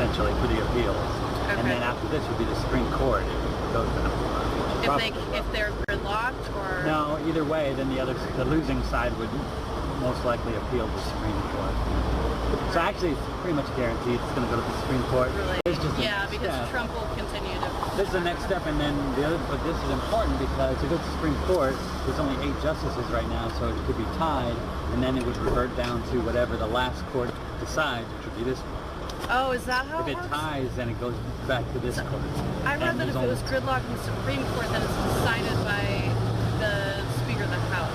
essentially for the appeals. And then after this would be the Supreme Court. It goes if they're gridlocked or no, either way, then the losing side would most likely appeal to the Supreme Court. So actually, it's pretty much guaranteed it's going to go to the Supreme Court. Really? Yeah, because Trump will continue to. This is the next step, and then but this is important because if it's the Supreme Court, there's only 8 justices right now, so it could be tied, and then it would revert down to whatever the last court decides, which would be this one. Oh, is that how If it it works? ties, then it goes back to this court. I read that if it was gridlocked in the Supreme Court, then it's decided by the Speaker of the House.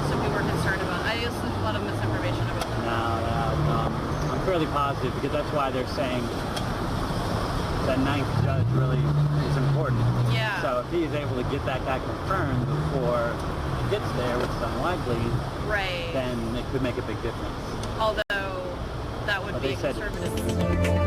So people were concerned about. I guess there's a lot of misinformation about that. No. I'm fairly positive because that's why they're saying that 9th judge really is important. Yeah. So if he is able to get that guy confirmed before it gets there, which is unlikely, right, then it could make a big difference. Although that would be a conservative.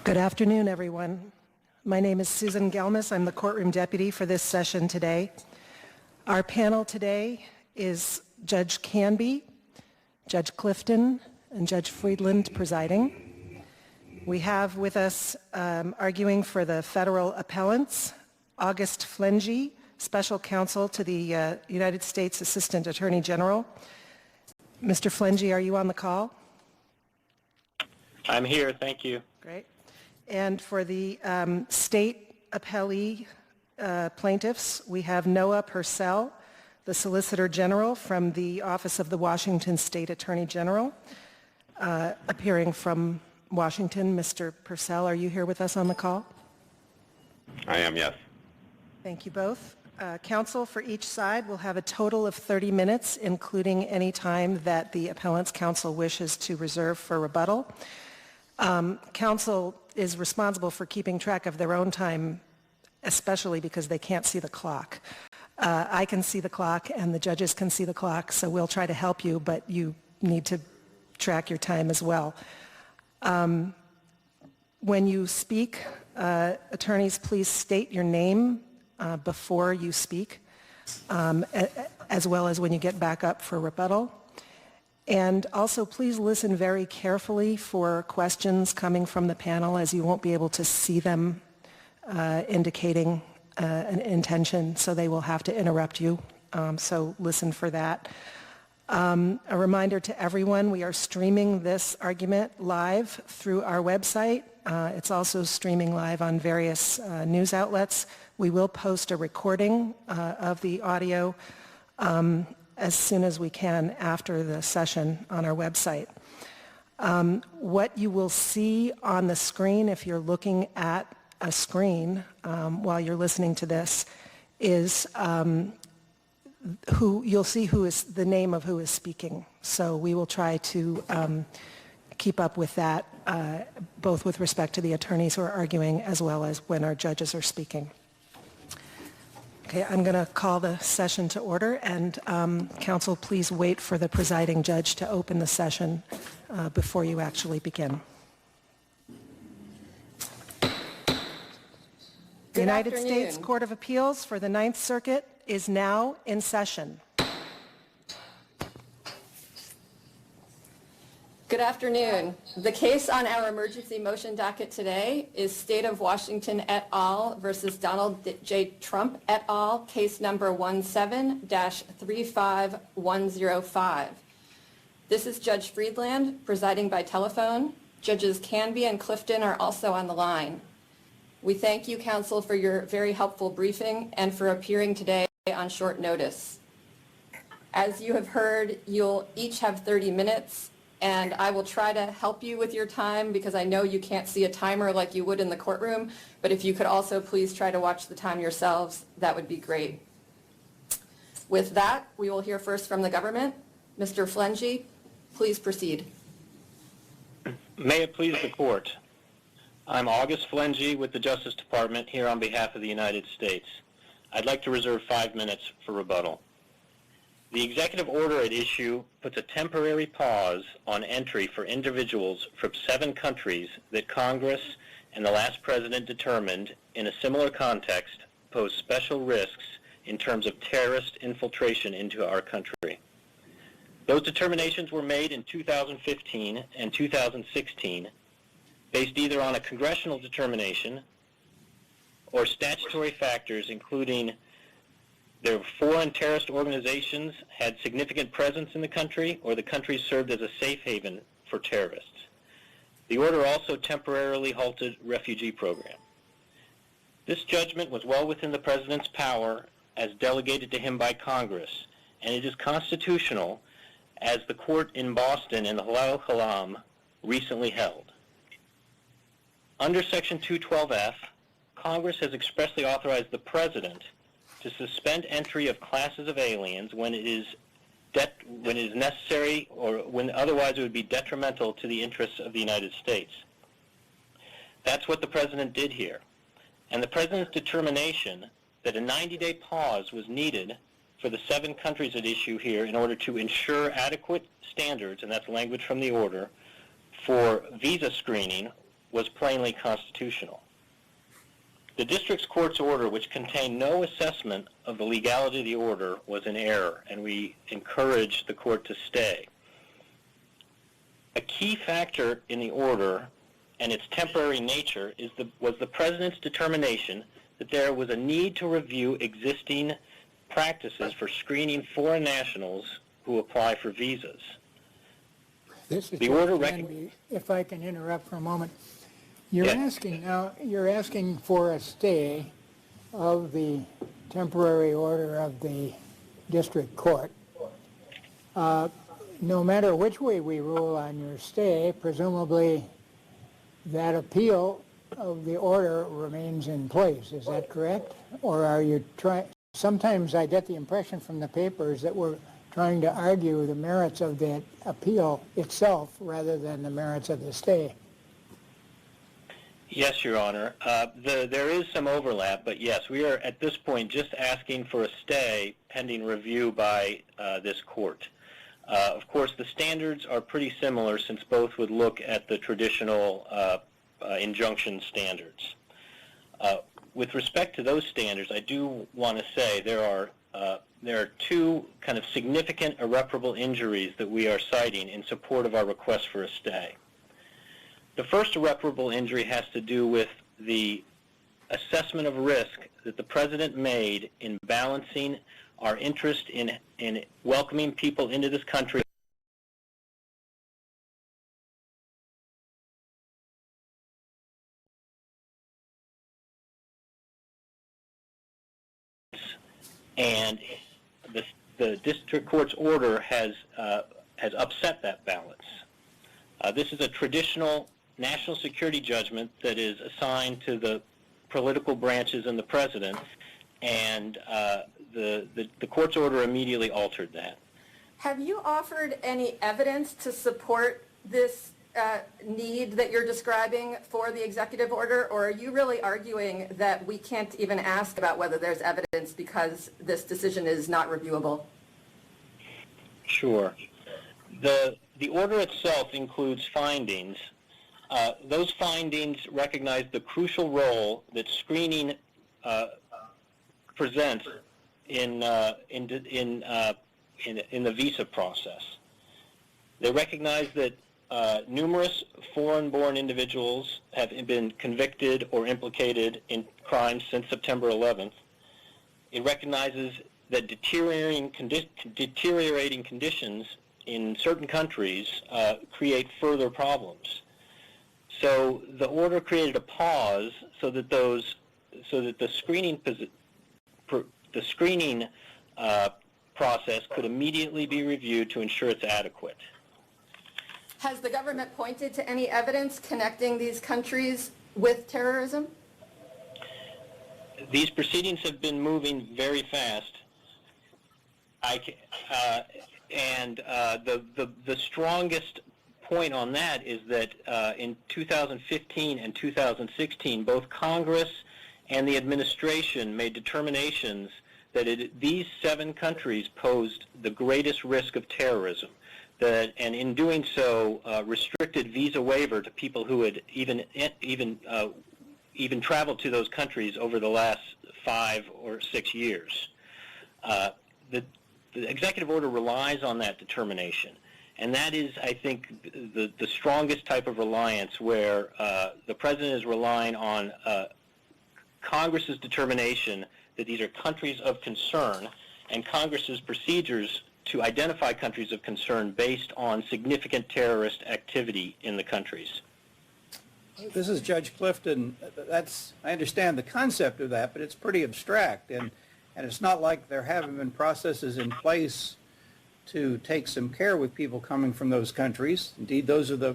Good afternoon, everyone. My name is Susan Gelmas. I'm the courtroom deputy for this session today. Our panel today is Judge Canby, Judge Clifton, and Judge Friedland presiding. We have with us arguing for the federal appellants, August Flengy, Special Counsel to the United States Assistant Attorney General. Mr. Flengy, are you on the call? I'm here, thank you. Great. And for the state appellee plaintiffs, we have Noah Purcell, the Solicitor General from the Office of the Washington State Attorney General. Appearing from Washington, Mr. Purcell, are you here with us on the call? I am, yes. Thank you both. Counsel for each side will have a total of 30 minutes, including any time that the appellant's counsel wishes to reserve for rebuttal. Counsel is responsible for keeping track of their own time, especially because they can't see the clock. I can see the clock and the judges can see the clock, so we'll try to help you, but you need to track your time as well. When you speak, attorneys, please state your name before you speak, as well as when you get back up for rebuttal. And also, please listen very carefully for questions coming from the panel, as you won't be able to see them indicating an intention, so they will have to interrupt you. So listen for that. A reminder to everyone, we are streaming this argument live through our website. It's also streaming live on various news outlets. We will post a recording of the audio as soon as we can after the session on our website. What you will see on the screen, if you're looking at a screen while you're listening to this, is you'll see who is the name of who is speaking. So we will try to keep up with that, both with respect to the attorneys who are arguing as well as when our judges are speaking. Okay, I'm going to call the session to order, and counsel, please wait for the presiding judge to open the session before you actually begin. The United States Court of Appeals for the Ninth Circuit is now in session. Good afternoon. The case on our emergency motion docket today is State of Washington et al. Versus Donald J. Trump et al., case number 17-35105. This is Judge Friedland presiding by telephone. Judges Canby and Clifton are also on the line. We thank you, counsel, for your very helpful briefing and for appearing today on short notice. As you have heard, you'll each have 30 minutes. And I will try to help you with your time because I know you can't see a timer like you would in the courtroom, but if you could also please try to watch the time yourselves, that would be great. With that, we will hear first from the government. Mr. Flengy, please proceed. May it please the court. I'm August Flengy with the Justice Department here on behalf of the United States. I'd like to reserve 5 minutes for rebuttal. The executive order at issue puts a temporary pause on entry for individuals from 7 countries that Congress and the last president determined in a similar context pose special risks in terms of terrorist infiltration into our country. Those determinations were made in 2015 and 2016 based either on a congressional determination or statutory factors including their foreign terrorist organizations had significant presence in the country, or the country served as a safe haven for terrorists. The order also temporarily halted refugee program. This judgment was well within the president's power as delegated to him by Congress, and it is constitutional as the court in Boston in the Halal Kalam recently held. Under Section 212F, Congress has expressly authorized the president to suspend entry of classes of aliens when it is necessary or when otherwise it would be detrimental to the interests of the United States. That's what the president did here. And the president's determination that a 90-day pause was needed for the 7 countries at issue here in order to ensure adequate standards, and that's language from the order, for visa screening was plainly constitutional. The district court's order, which contained no assessment of the legality of the order, was in error, and we encourage the court to stay. A key factor in the order and its temporary nature was the President's determination that there was a need to review existing practices for screening foreign nationals who apply for visas. This is The order if I can interrupt for a moment. You're asking for a stay of the temporary order of the district court. No matter which way we rule on your stay, presumably that appeal of the order remains in place. Is that correct? Or are you trying? Sometimes I get the impression from the papers that we're trying to argue the merits of that appeal itself rather than the merits of the stay. Yes, Your Honor. There is some overlap, but yes, we are at this point just asking for a stay pending review by this court. Of course, the standards are pretty similar since both would look at the traditional injunction standards. With respect to those standards, I do want to say there are two kind of significant irreparable injuries that we are citing in support of our request for a stay. The first irreparable injury has to do with the assessment of risk that the President made in balancing our interest in welcoming people into this country and the district court's order has upset that balance. This is a traditional national security judgment that is assigned to the political branches and the President, and the court's order immediately altered that. Have you offered any evidence to support this need that you're describing for the executive order, or are you really arguing that we can't even ask about whether there's evidence because this decision is not reviewable? Sure. The order itself includes findings. Those findings recognize the crucial role that screening presents in the visa process. They recognize that numerous foreign-born individuals have been convicted or implicated in crimes since September 11th. It recognizes that deteriorating conditions in certain countries create further problems. So the order created a pause so that the screening process could immediately be reviewed to ensure it's adequate. Has the government pointed to any evidence connecting these countries with terrorism? These proceedings have been moving very fast. The strongest point on that is that in 2015 and 2016, both Congress and the administration made determinations that these 7 countries posed the greatest risk of terrorism. And in doing so, restricted visa waiver to people who had even traveled to those countries over the last 5 or 6 years. The executive order relies on that determination, and that is, I think, the strongest type of reliance, where the President is relying on Congress's determination that these are countries of concern, and Congress's procedures to identify countries of concern based on significant terrorist activity in the countries. This is Judge Clifton. I understand the concept of that, but it's pretty abstract, and it's not like there haven't been processes in place to take some care with people coming from those countries. Indeed, those are the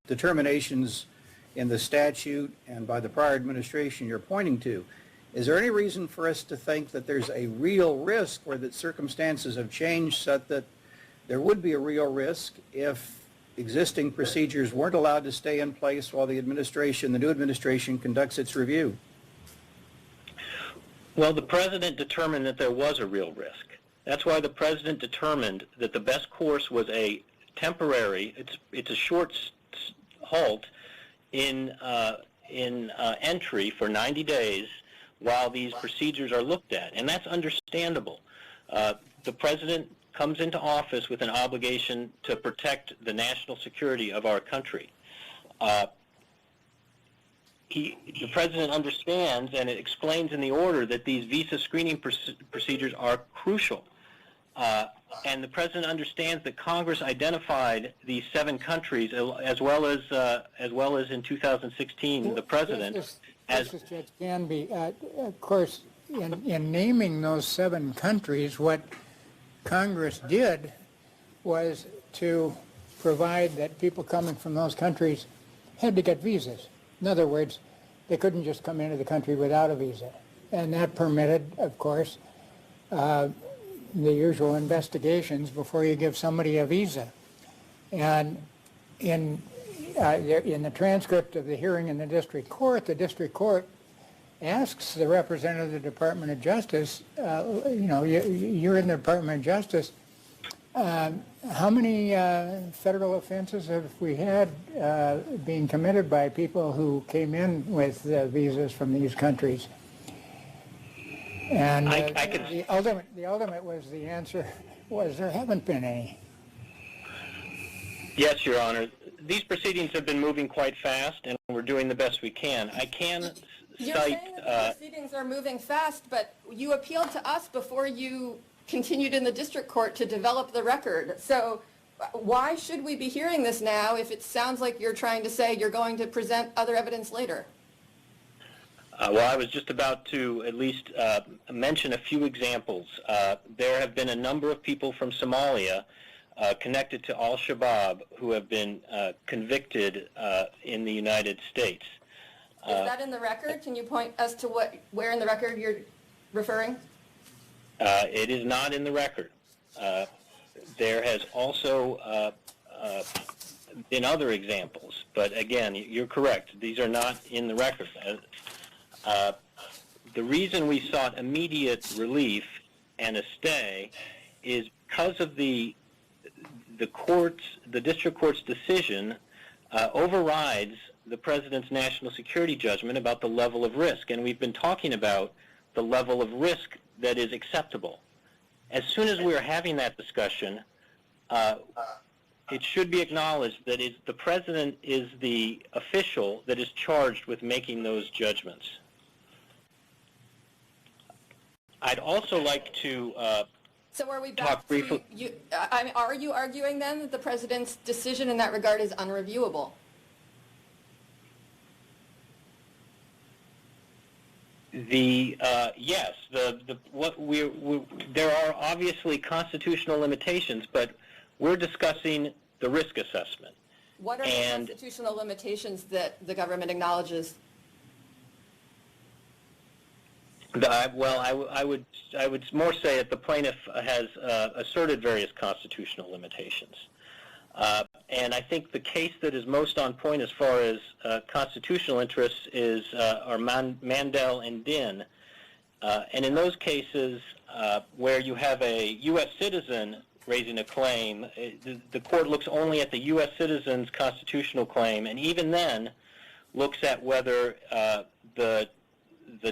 determinations in the statute and by the prior administration you're pointing to. Is there any reason for us to think that there's a real risk, or that circumstances have changed such that there would be a real risk if existing procedures weren't allowed to stay in place while the new administration conducts its review? Well, the President determined that there was a real risk. That's why the President determined that the best course was a temporary, it's a short halt in entry for 90 days while these procedures are looked at, and that's understandable. The president comes into office with an obligation to protect the national security of our country. The president understands, and it explains in the order, that these visa screening procedures are crucial. And the president understands that Congress identified these 7 countries, as well as in 2016, the president. This is Judge Canby. Of course, in naming those 7 countries, what Congress did was to provide that people coming from those countries had to get visas. In other words, they couldn't just come into the country without a visa. And that permitted, of course, the usual investigations before you give somebody a visa. And in the transcript of the hearing in the district court asks the representative of the Department of Justice, you're in the Department of Justice, how many federal offenses have we had being committed by people who came in with visas from these countries? And the ultimate was the answer was there haven't been any. Yes, Your Honor. These proceedings have been moving quite fast, and we're doing the best we can. I can You're cite... saying that the proceedings are moving fast, but you appealed to us before you continued in the district court to develop the record. So why should we be hearing this now if it sounds like you're trying to say you're going to present other evidence later? Well, I was just about to at least mention a few examples. There have been a number of people from Somalia connected to al-Shabaab who have been convicted in the United States. Is that in the record? Can you point us to where in the record you're referring? It is not in the record. There has also been other examples, but again, you're correct. These are not in the record. The reason we sought immediate relief and a stay is because of the district court's decision overrides the president's national security judgment about the level of risk, and we've been talking about the level of risk that is acceptable. As soon as we are having that discussion, it should be acknowledged that the president is the official that is charged with making those judgments. I'd also like to So are we back talk briefly. Are you arguing then that the president's decision in that regard is unreviewable? Yes, there are obviously constitutional limitations, but we're discussing the risk assessment. What are the constitutional limitations that the government acknowledges? Well, I would more say that the plaintiff has asserted various constitutional limitations. And I think the case that is most on point as far as constitutional interests are Mandel and Din. And in those cases where you have a U.S. citizen raising a claim, the court looks only at the U.S. citizen's constitutional claim, and even then looks at whether the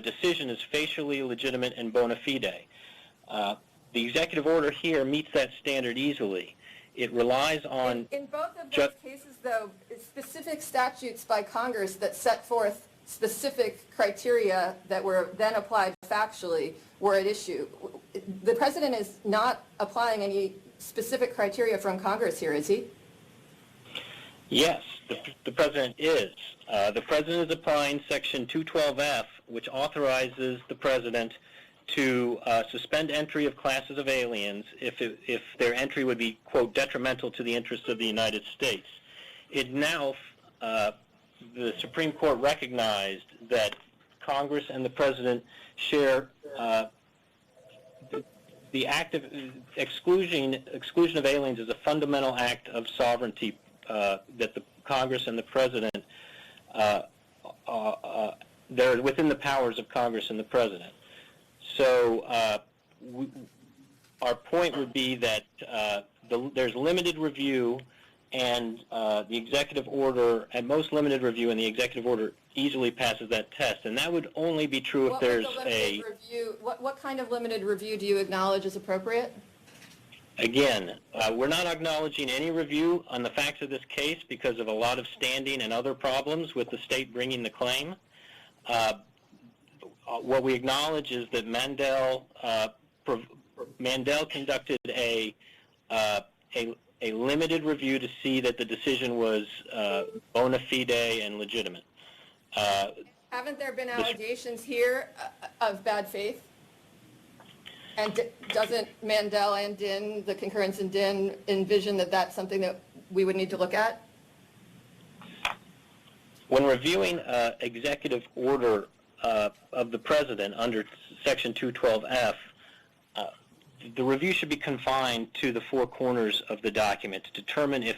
decision is facially legitimate and bona fide. The executive order here meets that standard easily. It relies on... In both of those cases, though, specific statutes by Congress that set forth specific criteria that were then applied factually were at issue. The president is not applying any specific criteria from Congress here, is he? Yes, the president is. The president is applying Section 212F, which authorizes the president to suspend entry of classes of aliens if their entry would be, quote, detrimental to the interests of the United States. It now, the Supreme Court recognized that Congress and the president share the act of exclusion of aliens is a fundamental act of sovereignty that the Congress and the president, they're within the powers of Congress and the president. So our point would be that there's limited review and the executive order, at most limited review, and the executive order easily passes that test. And that would only be true if there's a... What kind of limited review do you acknowledge is appropriate? Again, we're not acknowledging any review on the facts of this case because of a lot of standing and other problems with the state bringing the claim. What we acknowledge is that Mandel conducted a limited review to see that the decision was bona fide and legitimate. Haven't there been allegations here of bad faith? And doesn't Mandel and Din, the concurrence in Din, envision that that's something that we would need to look at? When reviewing executive order of the president under Section 212F, the review should be confined to the four corners of the document to determine if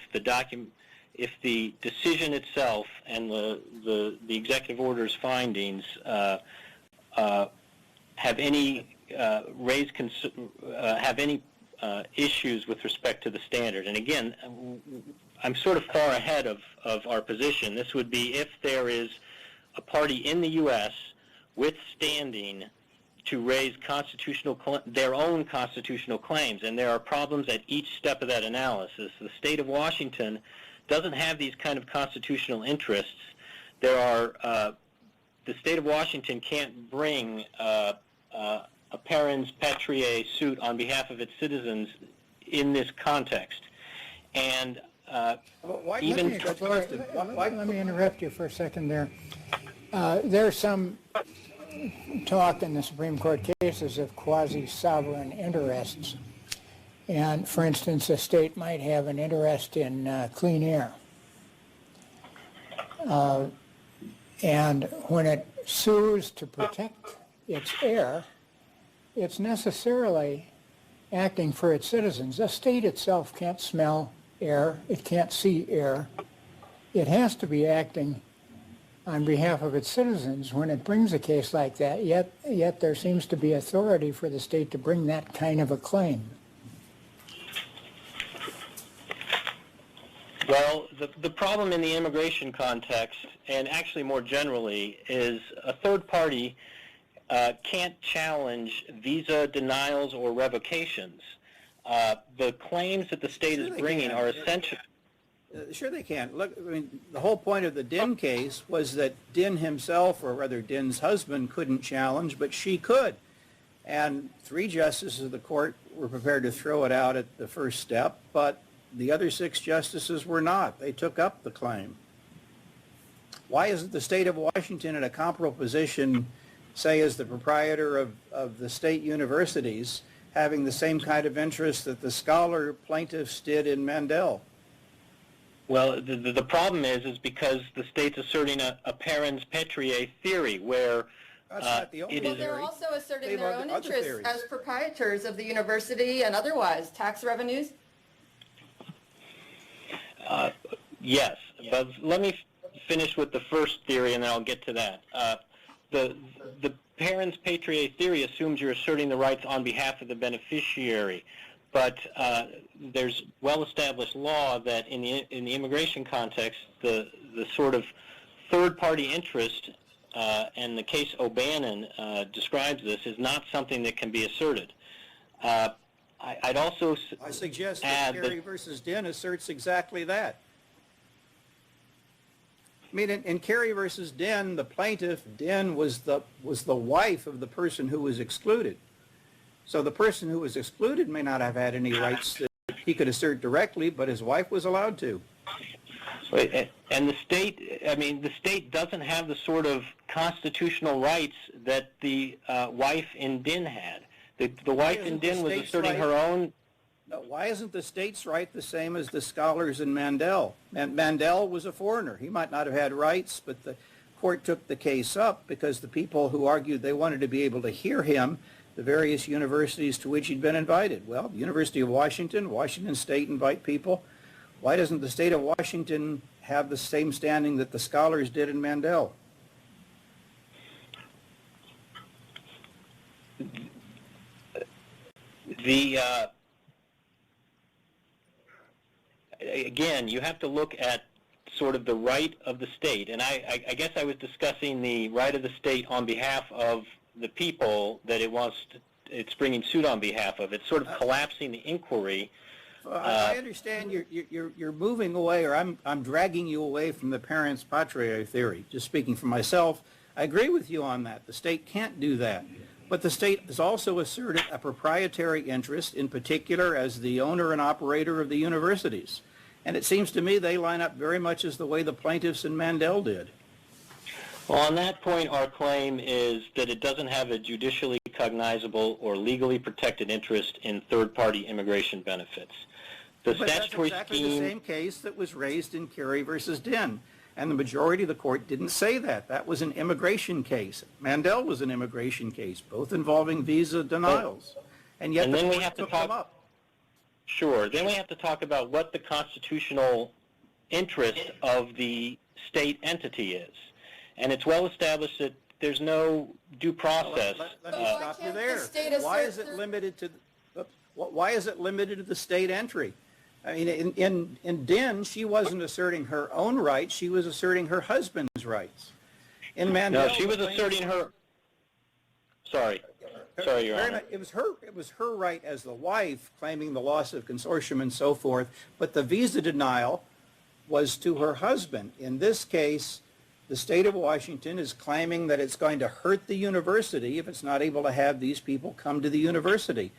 the decision itself and the executive order's findings have any issues with respect to the standard. And again, I'm sort of far ahead of our position. This would be if there is a party in the U.S. with standing to raise their own constitutional claims, and there are problems at each step of that analysis. The state of Washington doesn't have these kind of constitutional interests. The state of Washington can't bring a parens patriae suit on behalf of its citizens in this context. And let me interrupt you for a second there. There's some talk in the Supreme Court cases of quasi-sovereign interests. And, for instance, a state might have an interest in clean air. And when it sues to protect its air, it's necessarily acting for its citizens. The state itself can't smell air. It can't see air. It has to be acting on behalf of its citizens when it brings a case like that, yet there seems to be authority for the state to bring that kind of a claim. Well, the problem in the immigration context, and actually more generally, is a third party can't challenge visa denials or revocations. The claims that the state is bringing are essential. Sure they can. Look, I mean, the whole point of the Din case was that Din himself, or rather Din's husband, couldn't challenge, but she could. And 3 justices of the court were prepared to throw it out at the first step, but the other 6 justices were not. They took up the claim. Why isn't the state of Washington in a comparable position, say, as the proprietor of the state universities, having the same kind of interest that the scholar plaintiffs did in Mandel? Well, the problem is because the state's asserting a parens patriae theory where That's not the only Well, they're also asserting their own interests as proprietors of the university and otherwise, tax revenues. Yes, but let me finish with the first theory and then I'll get to that. The parens patriae theory assumes you're asserting the rights on behalf of the beneficiary. But there's well-established law that in the immigration context, the sort of third-party interest, and the case O'Bannon describes this, is not something that can be asserted. I'd also I suggest that Kerry versus Din asserts exactly that. I mean, in Kerry versus Din, the plaintiff, Din, was the wife of the person who was excluded. So the person who was excluded may not have had any rights that he could assert directly, but his wife was allowed to. And the state doesn't have the sort of constitutional rights that the wife in Din had. The wife in Din was asserting her own... Why isn't the state's right the same as the scholars in Mandel? Mandel was a foreigner. He might not have had rights, but the court took the case up because the people who argued they wanted to be able to hear him, the various universities to which he'd been invited. Well, the University of Washington, Washington State invite people. Why doesn't the state of Washington have the same standing that the scholars did in Mandel? again, you have to look at sort of the right of the state. And I guess I was discussing the right of the state on behalf of the people that it's bringing suit on behalf of. It's sort of collapsing the inquiry. I understand you're moving away, or I'm dragging you away from the parens patriae theory. Just speaking for myself, I agree with you on that. The state can't do that. But the state has also asserted a proprietary interest, in particular as the owner and operator of the universities. And it seems to me they line up very much as the way the plaintiffs in Mandel did. Well, on that point, our claim is that it doesn't have a judicially cognizable or legally protected interest in third-party immigration benefits. But that's exactly the same case that was raised in Kerry versus Dinn. And the majority of the court didn't say that. That was an immigration case. Mandel was an immigration case, both involving visa denials. And yet the court took them up. Sure. Then we have to talk about what the constitutional interest of the state entity is. And it's well established that there's no due process. Let me stop you there. Why is it limited to the state entry? I mean, in Dinn, she wasn't asserting her own rights. She was asserting her husband's rights. In Mandel, no, she was asserting her. Sorry, Your Honor. It was her right as the wife, claiming the loss of consortium and so forth. But the visa denial was to her husband. In this case, the state of Washington is claiming that it's going to hurt the university if it's not able to have these people come to the university.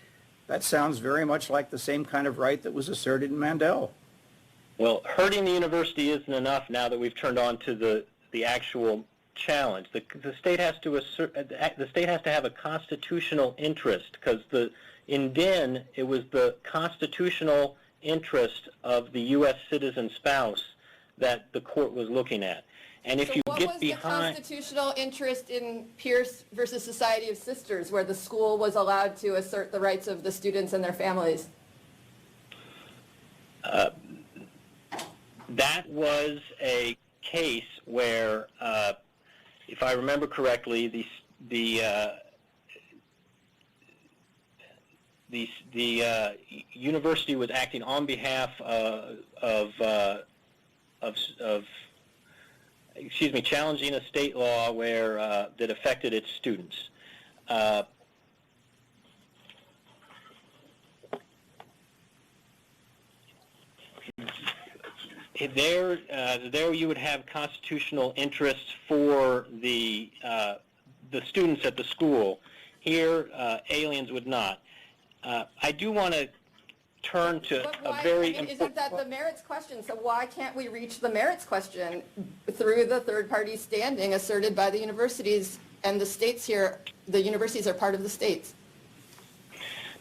That sounds very much like the same kind of right that was asserted in Mandel. Well, hurting the university isn't enough now that we've turned on to the actual challenge. The state has to have a constitutional interest, because in Dinn it was the constitutional interest of the U.S. citizen spouse that the court was looking at. And if you get behind... what was the constitutional interest in Pierce versus Society of Sisters, where the school was allowed to assert the rights of the students and their families? That was a case where, if I remember correctly, the university was acting on behalf challenging a state law that affected its students. There you would have constitutional interests for the students at the school. Here, aliens would not. I do want to turn to a very important... Isn't that the merits question? So why can't we reach the merits question through the third-party standing asserted by the universities and the states here? The universities are part of the states.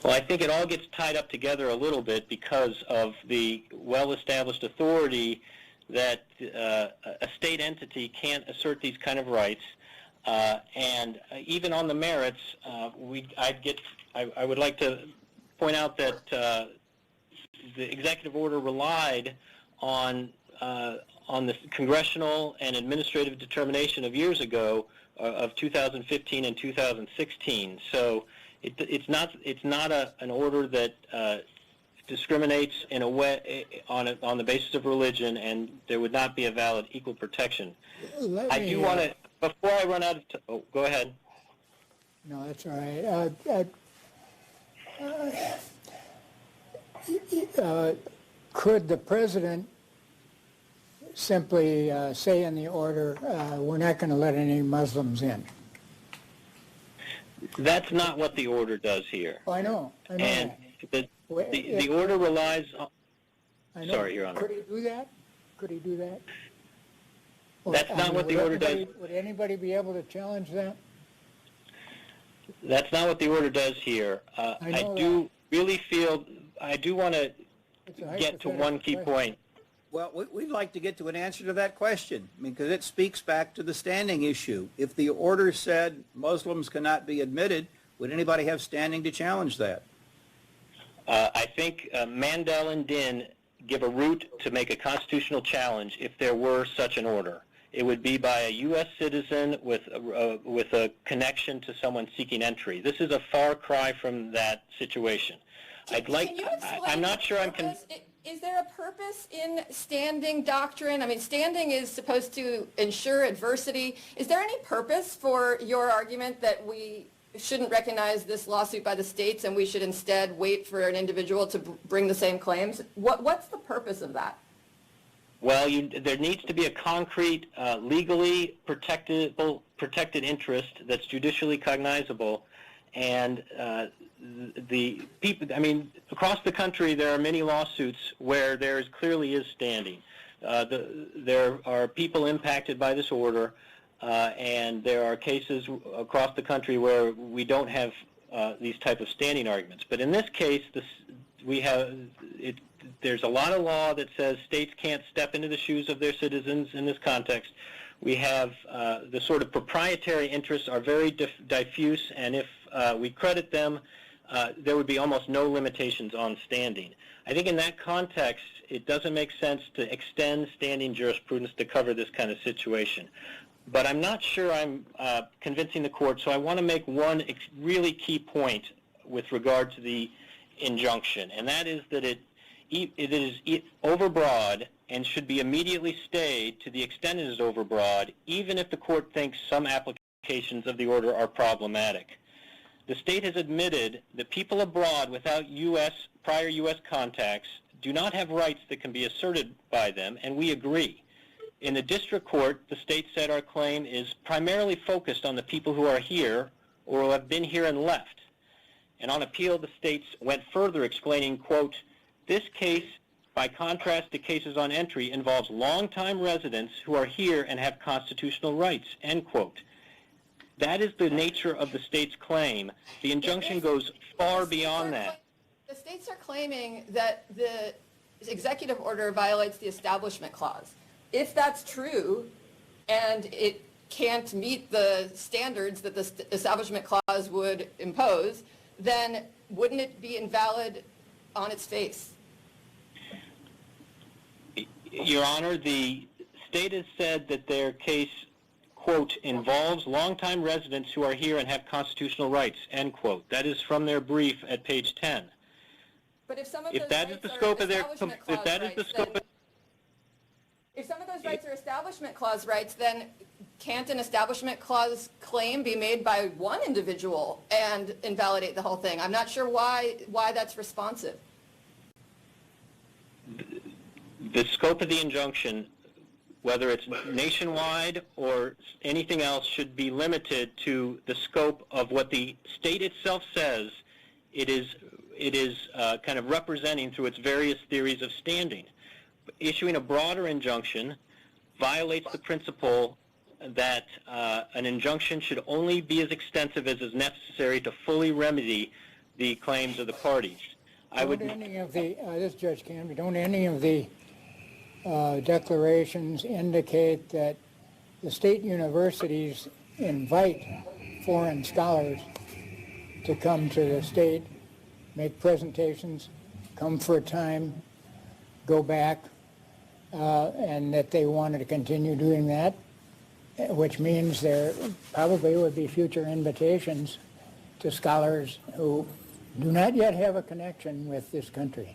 Well, I think it all gets tied up together a little bit because of the well-established authority that a state entity can't assert these kind of rights. And even on the merits, I would like to point out that the executive order relied on the congressional and administrative determination of years ago of 2015 and 2016. So it's not an order that discriminates in a way on the basis of religion, and there would not be a valid equal protection. I do want to, before I run out of time, oh, go ahead. No, that's all right. Could the president simply say in the order, we're not going to let any Muslims in? That's not what the order does here. Oh, I know. And the order relies on... Sorry, Your Honor. Could he do that? Could he do that? That's not what the order does. Would anybody be able to challenge that? That's not what the order does here. I do really feel... I do want to get to one key point. Well, we'd like to get to an answer to that question, because it speaks back to the standing issue. If the order said Muslims cannot be admitted, would anybody have standing to challenge that? I think Mandel and Dinn give a route to make a constitutional challenge if there were such an order. It would be by a U.S. citizen with a connection to someone seeking entry. This is a far cry from that situation. I'm not sure I'm... Is there a purpose in standing doctrine? I mean, standing is supposed to ensure adversity. Is there any purpose for your argument that we shouldn't recognize this lawsuit by the states and we should instead wait for an individual to bring the same claims? What's the purpose of that? Well, there needs to be a concrete, legally protected interest that's judicially cognizable, and the people. I mean, across the country, there are many lawsuits where there clearly is standing. There are people impacted by this order, and there are cases across the country where we don't have these type of standing arguments. But in this case, we have it. There's a lot of law that says states can't step into the shoes of their citizens in this context. We have the sort of proprietary interests are very diffuse, and if we credit them, there would be almost no limitations on standing. I think in that context, it doesn't make sense to extend standing jurisprudence to cover this kind of situation. But I'm not sure I'm convincing the court, so I want to make one really key point with regard to the injunction, and that is that it is overbroad and should be immediately stayed to the extent it is overbroad, even if the court thinks some applications of the order are problematic. The state has admitted that people abroad without prior U.S. contacts do not have rights that can be asserted by them, and we agree. In the district court, the state said our claim is primarily focused on the people who are here or who have been here and left. And on appeal, the states went further, explaining, quote, "This case, by contrast to cases on entry, involves longtime residents who are here and have constitutional rights," end quote. That is the nature of the state's claim. The injunction goes far beyond that. The states are claiming that the executive order violates the Establishment Clause. If that's true, and it can't meet the standards that the Establishment Clause would impose, then wouldn't it be invalid on its face? Your Honor, the state has said that their case, quote, "involves longtime residents who are here and have constitutional rights," end quote. That is from their brief at page 10. But if some of If those that is rights the are scope of their, Establishment if Clause that is the rights, scope then, if some of those rights are Establishment Clause rights, then can't an Establishment Clause claim be made by one individual and invalidate the whole thing? I'm not sure why that's responsive. The scope of the injunction, whether it's nationwide or anything else, should be limited to the scope of what the state itself says it is kind of representing through its various theories of standing. Issuing a broader injunction violates the principle that an injunction should only be as extensive as is necessary to fully remedy the claims of the parties. This is Judge Canby. Don't any of the declarations indicate that the state universities invite foreign scholars to come to the state, make presentations, come for a time, go back, and that they wanted to continue doing that, which means there probably would be future invitations to scholars who do not yet have a connection with this country.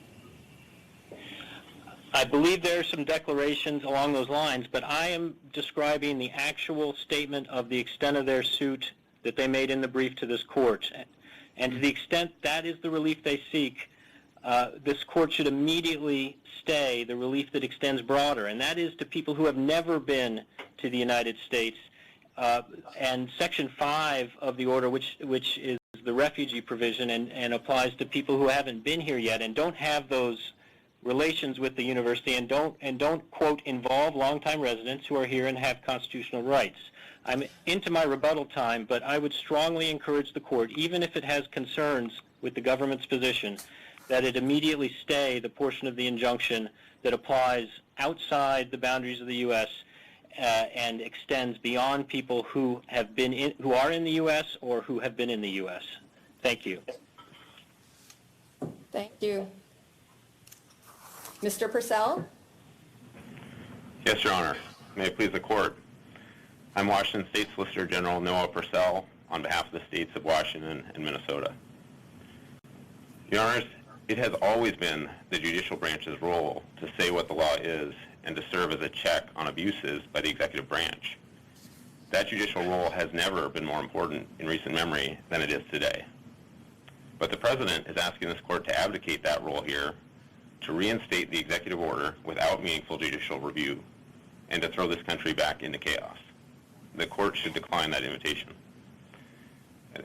I believe there are some declarations along those lines, but I am describing the actual statement of the extent of their suit that they made in the brief to this court. And to the extent that is the relief they seek, this court should immediately stay the relief that extends broader, and that is to people who have never been to the United States. And Section 5 of the order, which is the refugee provision and applies to people who haven't been here yet and don't have those relations with the university and don't quote, involve longtime residents who are here and have constitutional rights. I'm into my rebuttal time, but I would strongly encourage the court, even if it has concerns with the government's position, that it immediately stay the portion of the injunction that applies outside the boundaries of the U.S. And extends beyond people who have been who are in the U.S. or who have been in the U.S. Thank you. Thank you. Mr. Purcell? Yes, Your Honor. May it please the Court. I'm Washington State Solicitor General Noah Purcell on behalf of the states of Washington and Minnesota. Your Honors, it has always been the judicial branch's role to say what the law is and to serve as a check on abuses by the executive branch. That judicial role has never been more important in recent memory than it is today. But the President is asking this court to abdicate that role here, to reinstate the executive order without meaningful judicial review, and to throw this country back into chaos. The court should decline that invitation.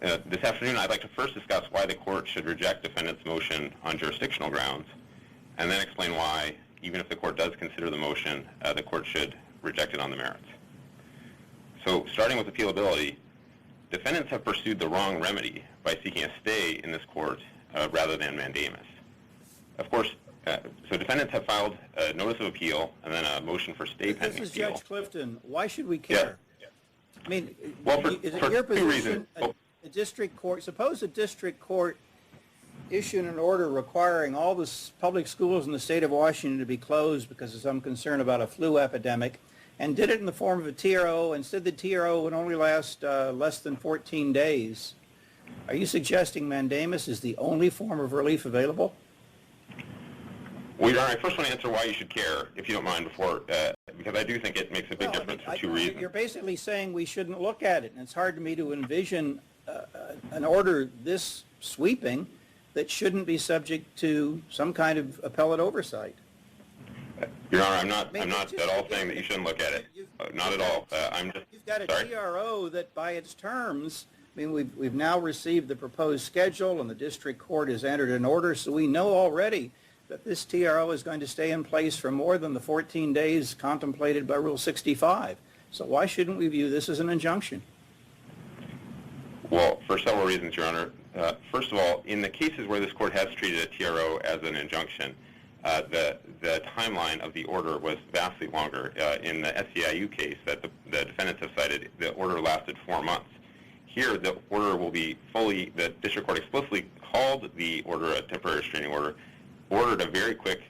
This afternoon, I'd like to first discuss why the court should reject defendant's motion on jurisdictional grounds, and then explain why, even if the court does consider the motion, the court should reject it on the merits. So, starting with appealability, defendants have pursued the wrong remedy by seeking a stay in this court rather than mandamus. Of course, so defendants have filed a notice of appeal and then a motion for stay pending appeal. This is Judge Clifton. Why should we care? Yeah. I mean, well, is it for your two position, reasons. a district court, suppose a district court issued an order requiring all the public schools in the state of Washington to be closed because of some concern about a flu epidemic, and did it in the form of a TRO, and said the TRO would only last less than 14 days. Are you suggesting mandamus is the only form of relief available? Well, Your Honor, I first want to answer why you should care, if you don't mind, before, because I do think it makes a big difference for two reasons. You're basically saying we shouldn't look at it, and it's hard to me to envision an order this sweeping that shouldn't be subject to some kind of appellate oversight. Your Honor, I'm not at all saying that you shouldn't look at it. Not at all. I'm just You've got a sorry? TRO that, by its terms, I mean, we've now received the proposed schedule, and the district court has entered an order, so we know already that this TRO is going to stay in place for more than the 14 days contemplated by Rule 65. So why shouldn't we view this as an injunction? Well, for several reasons, Your Honor. First of all, in the cases where this court has treated a TRO as an injunction, the timeline of the order was vastly longer. In the SEIU case that the defendants have cited, the order lasted 4 months. Here, the order will be fully, the district court explicitly called the order a temporary restraining order, ordered a very quick,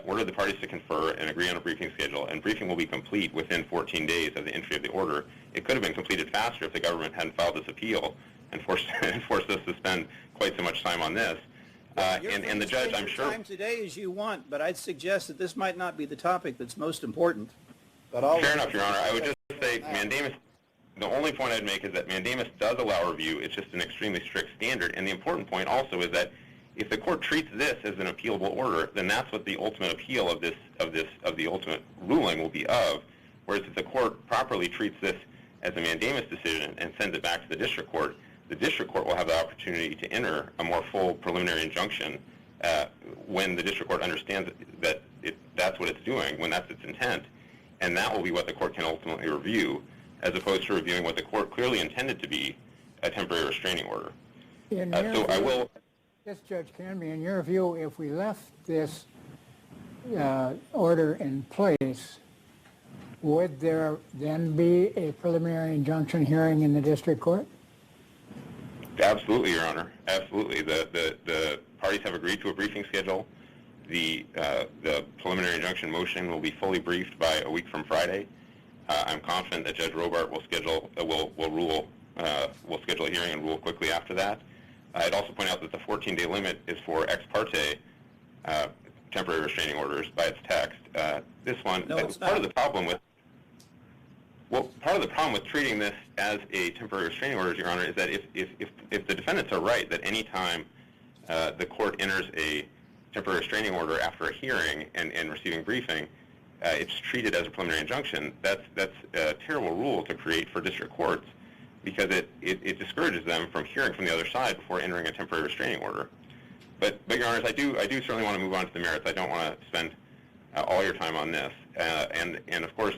ordered the parties to confer and agree on a briefing schedule, and briefing will be complete within 14 days of the entry of the order. It could have been completed faster if the government hadn't filed this appeal and forced us to spend quite so much time on this. And the judge, I'm sure... Time today as you want, but I'd suggest that this might not be the topic that's most important. But Fair enough, Your Honor. I would just say mandamus, the only point I'd make is that mandamus does allow review. It's just an extremely strict standard. And the important point also is that if the court treats this as an appealable order, then that's what the ultimate appeal of the ultimate ruling will be of. Whereas if the court properly treats this as a mandamus decision and sends it back to the district court will have the opportunity to enter a more full preliminary injunction when the district court understands that that's what it's doing, when that's its intent. And that will be what the court can ultimately review, as opposed to reviewing what the court clearly intended to be a temporary restraining order. I will... Yes, Judge Canby, in your view, if we left this order in place, would there then be a preliminary injunction hearing in the district court? Absolutely, Your Honor. Absolutely. The parties have agreed to a briefing schedule. The preliminary injunction motion will be fully briefed by a week from Friday. I'm confident that Judge Robart will schedule a hearing and rule quickly after that. I'd also point out that the 14-day limit is for ex parte temporary restraining orders by its text. This one, part of the problem with treating this as a temporary restraining order, Your Honor, is that if the defendants are right that any time the court enters a temporary restraining order after a hearing and receiving briefing, it's treated as a preliminary injunction. That's a terrible rule to create for district courts, because it discourages them from hearing from the other side before entering a temporary restraining order. But Your Honors, I do certainly want to move on to the merits. I don't want to spend all your time on this. And of course,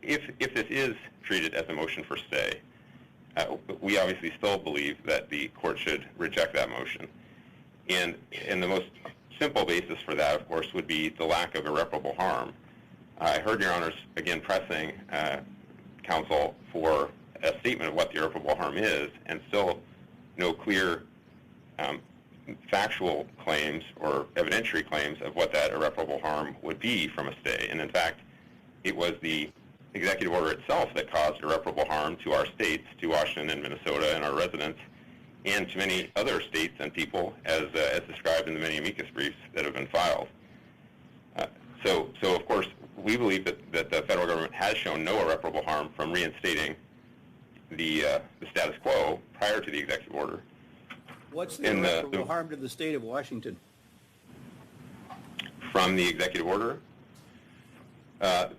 if this is treated as a motion for stay, we obviously still believe that the court should reject that motion. And the most simple basis for that, of course, would be the lack of irreparable harm. I heard Your Honors again pressing counsel for a statement of what the irreparable harm is, and still no clear factual claims or evidentiary claims of what that irreparable harm would be from a stay. And in fact, it was the executive order itself that caused irreparable harm to our states, to Washington and Minnesota and our residents, and to many other states and people, as described in the many amicus briefs that have been filed. So of course, we believe that the federal government has shown no irreparable harm from reinstating the status quo prior to the executive order. What's the irreparable harm to the state of Washington? From the executive order?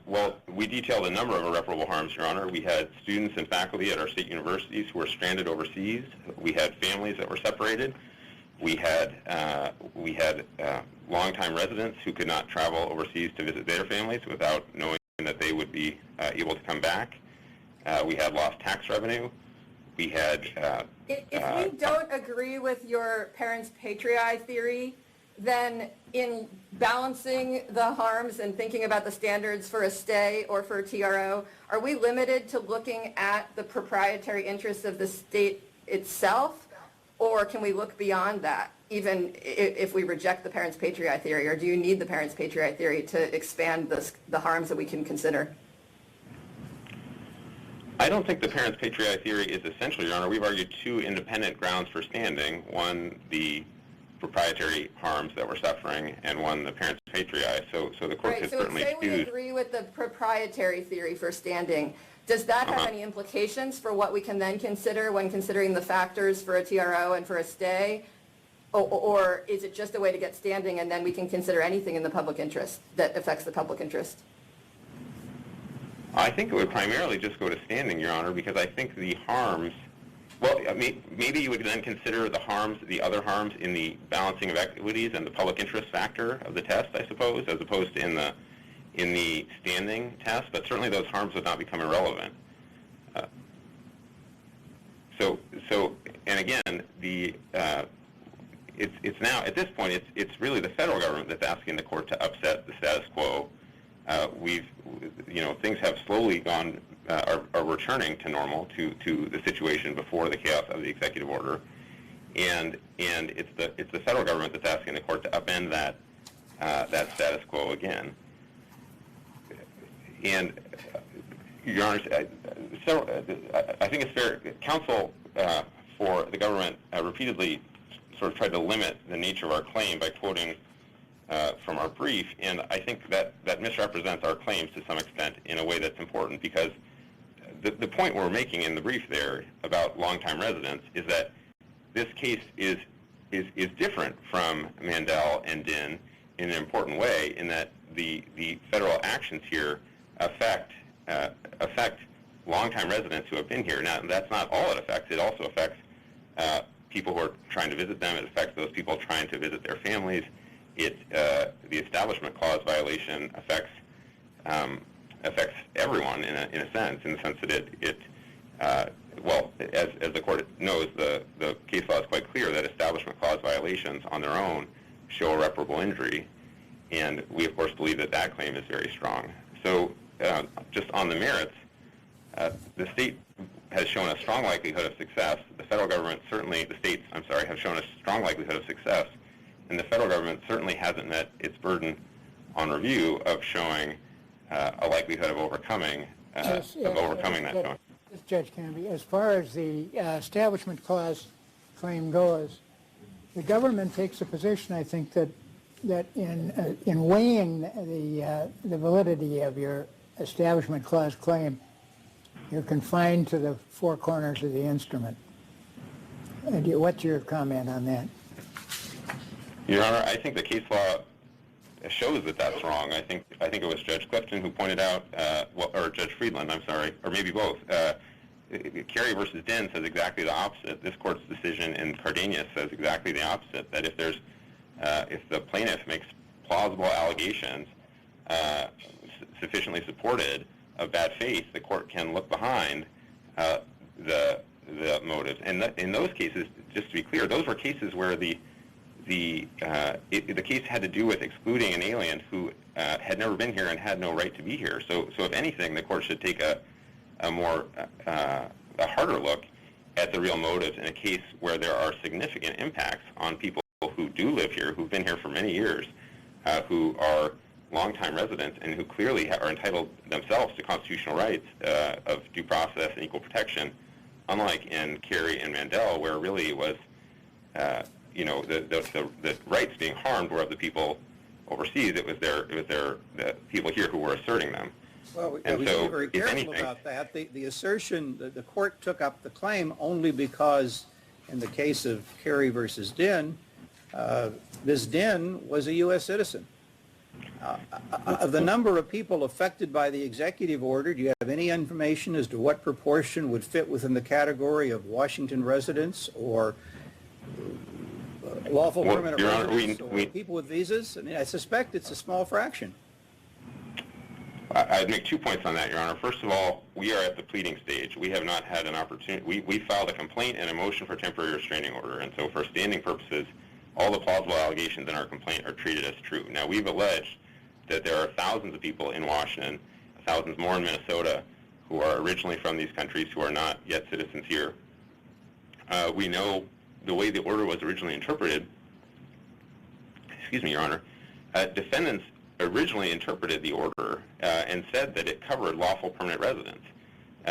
Well, we detailed a number of irreparable harms, Your Honor. We had students and faculty at our state universities who were stranded overseas. We had families that were separated. We had longtime residents who could not travel overseas to visit their families without knowing that they would be able to come back. We had lost tax revenue. We had... If we don't agree with your parents' patriae theory, then in balancing the harms and thinking about the standards for a stay or for a TRO, are we limited to looking at the proprietary interests of the state itself, or can we look beyond that, even if we reject the parents' patriae theory, or do you need the parents' patriae theory to expand the harms that we can consider? I don't think the parents' patriae theory is essential, Your Honor. We've argued two independent grounds for standing. One, the proprietary harms that we're suffering, and one, the parents' patriae. So the court Right, has so certainly say we excused... agree with the proprietary theory for standing. Does that have any implications for what we can then consider when considering the factors for a TRO and for a stay? Or is it just a way to get standing and then we can consider anything in the public interest that affects the public interest? I think it would primarily just go to standing, Your Honor, because I think the harms... Well, maybe you would then consider the other harms in the balancing of equities and the public interest factor of the test, I suppose, as opposed to in the standing test, but certainly those harms would not become irrelevant. And again, it's now, at this point, it's really the federal government that's asking the court to upset the status quo. Things have slowly gone, are returning to normal, to the situation before the chaos of the executive order, and it's the federal government that's asking the court to upend that status quo again. And Your Honor, I think it's fair. Counsel for the government repeatedly sort of tried to limit the nature of our claim by quoting from our brief, and I think that misrepresents our claims to some extent in a way that's important, because the point we're making in the brief there about longtime residents is that this case is different from Mandel and Dinh in an important way, in that the federal actions here affect longtime residents who have been here. Now, that's not all it affects. It also affects people who are trying to visit them. It affects those people trying to visit their families. The Establishment Clause violation affects everyone in a sense, in the sense that well, as the court knows, the case law is quite clear that Establishment Clause violations on their own show irreparable injury, and we of course believe that claim is very strong. So just on the merits, the state has shown a strong likelihood of success. The federal government certainly, the states, I'm sorry, have shown a strong likelihood of success, and the federal government certainly hasn't met its burden on review of showing a likelihood of overcoming that challenge. Judge Canby, as far as the Establishment Clause claim goes, the government takes a position, I think, that in weighing the validity of your Establishment Clause claim, you're confined to the four corners of the instrument. What's your comment on that? Your Honor, I think the case law shows that that's wrong. I think it was Judge Clifton who pointed out, or Judge Friedland, I'm sorry, or maybe both. Kerry versus Dinh says exactly the opposite. This court's decision in Cardenas says exactly the opposite. That if the plaintiff makes plausible allegations sufficiently supported of bad faith, the court can look behind the motives. And in those cases, just to be clear, those were cases where the case had to do with excluding an alien who had never been here and had no right to be here. So if anything, the court should take a harder look at the real motives in a case where there are significant impacts on people who do live here, who've been here for many years, who are longtime residents, and who clearly are entitled themselves to constitutional rights of due process and equal protection unlike in Kerry and Mandel, where really it was, the rights being harmed were of the people overseas. It was the people here who were asserting them. Well, we and should so, be very if careful anything, about that. The assertion that the court took up the claim only because, in the case of Kerry versus Dinh, Ms. Dinh was a U.S. citizen. Of the number of people affected by the executive order, do you have any information as to what proportion would fit within the category of Washington residents or lawful permanent Your Honor, residents or people with visas? I mean, I suspect it's a small fraction. I'd make 2 points on that, Your Honor. First of all, we are at the pleading stage. We have not had an opportunity. We filed a complaint and a motion for temporary restraining order, and so for standing purposes, all the plausible allegations in our complaint are treated as true. Now, we've alleged that there are thousands of people in Washington, thousands more in Minnesota, who are originally from these countries who are not yet citizens here. We know the way the order was originally interpreted, excuse me, Your Honor, defendants originally interpreted the order and said that it covered lawful permanent residents.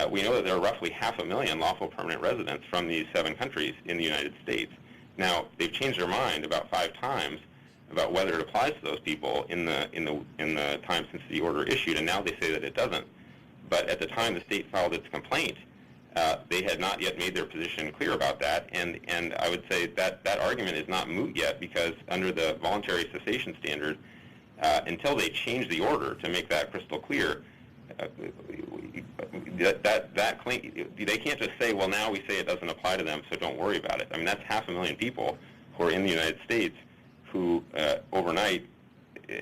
We know that there are roughly 500,000 lawful permanent residents from these 7 countries in the United States. Now, they've changed their mind about 5 times about whether it applies to those people in the time since the order issued, and now they say that it doesn't. But at the time the state filed its complaint, they had not yet made their position clear about that, and I would say that that argument is not moot yet, because under the voluntary cessation standard, until they change the order to make that crystal clear, that claim, they can't just say, well, now we say it doesn't apply to them, so don't worry about it. I mean, that's 500,000 people who are in the United States who overnight,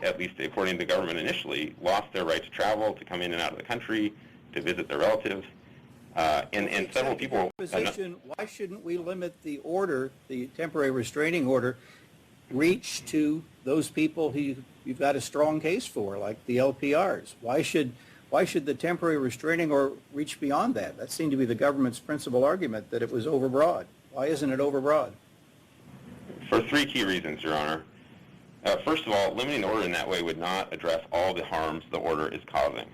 at least according to the government initially, lost their right to travel, to come in and out of the country, to visit their relatives. And several people... Why shouldn't we limit the order, the temporary restraining order, reach to those people who you've got a strong case for, like the LPRs? Why should the temporary restraining order reach beyond that? That seemed to be the government's principal argument, that it was overbroad. Why isn't it overbroad? For 3 key reasons, Your Honor. First of all, limiting the order in that way would not address all the harms the order is causing.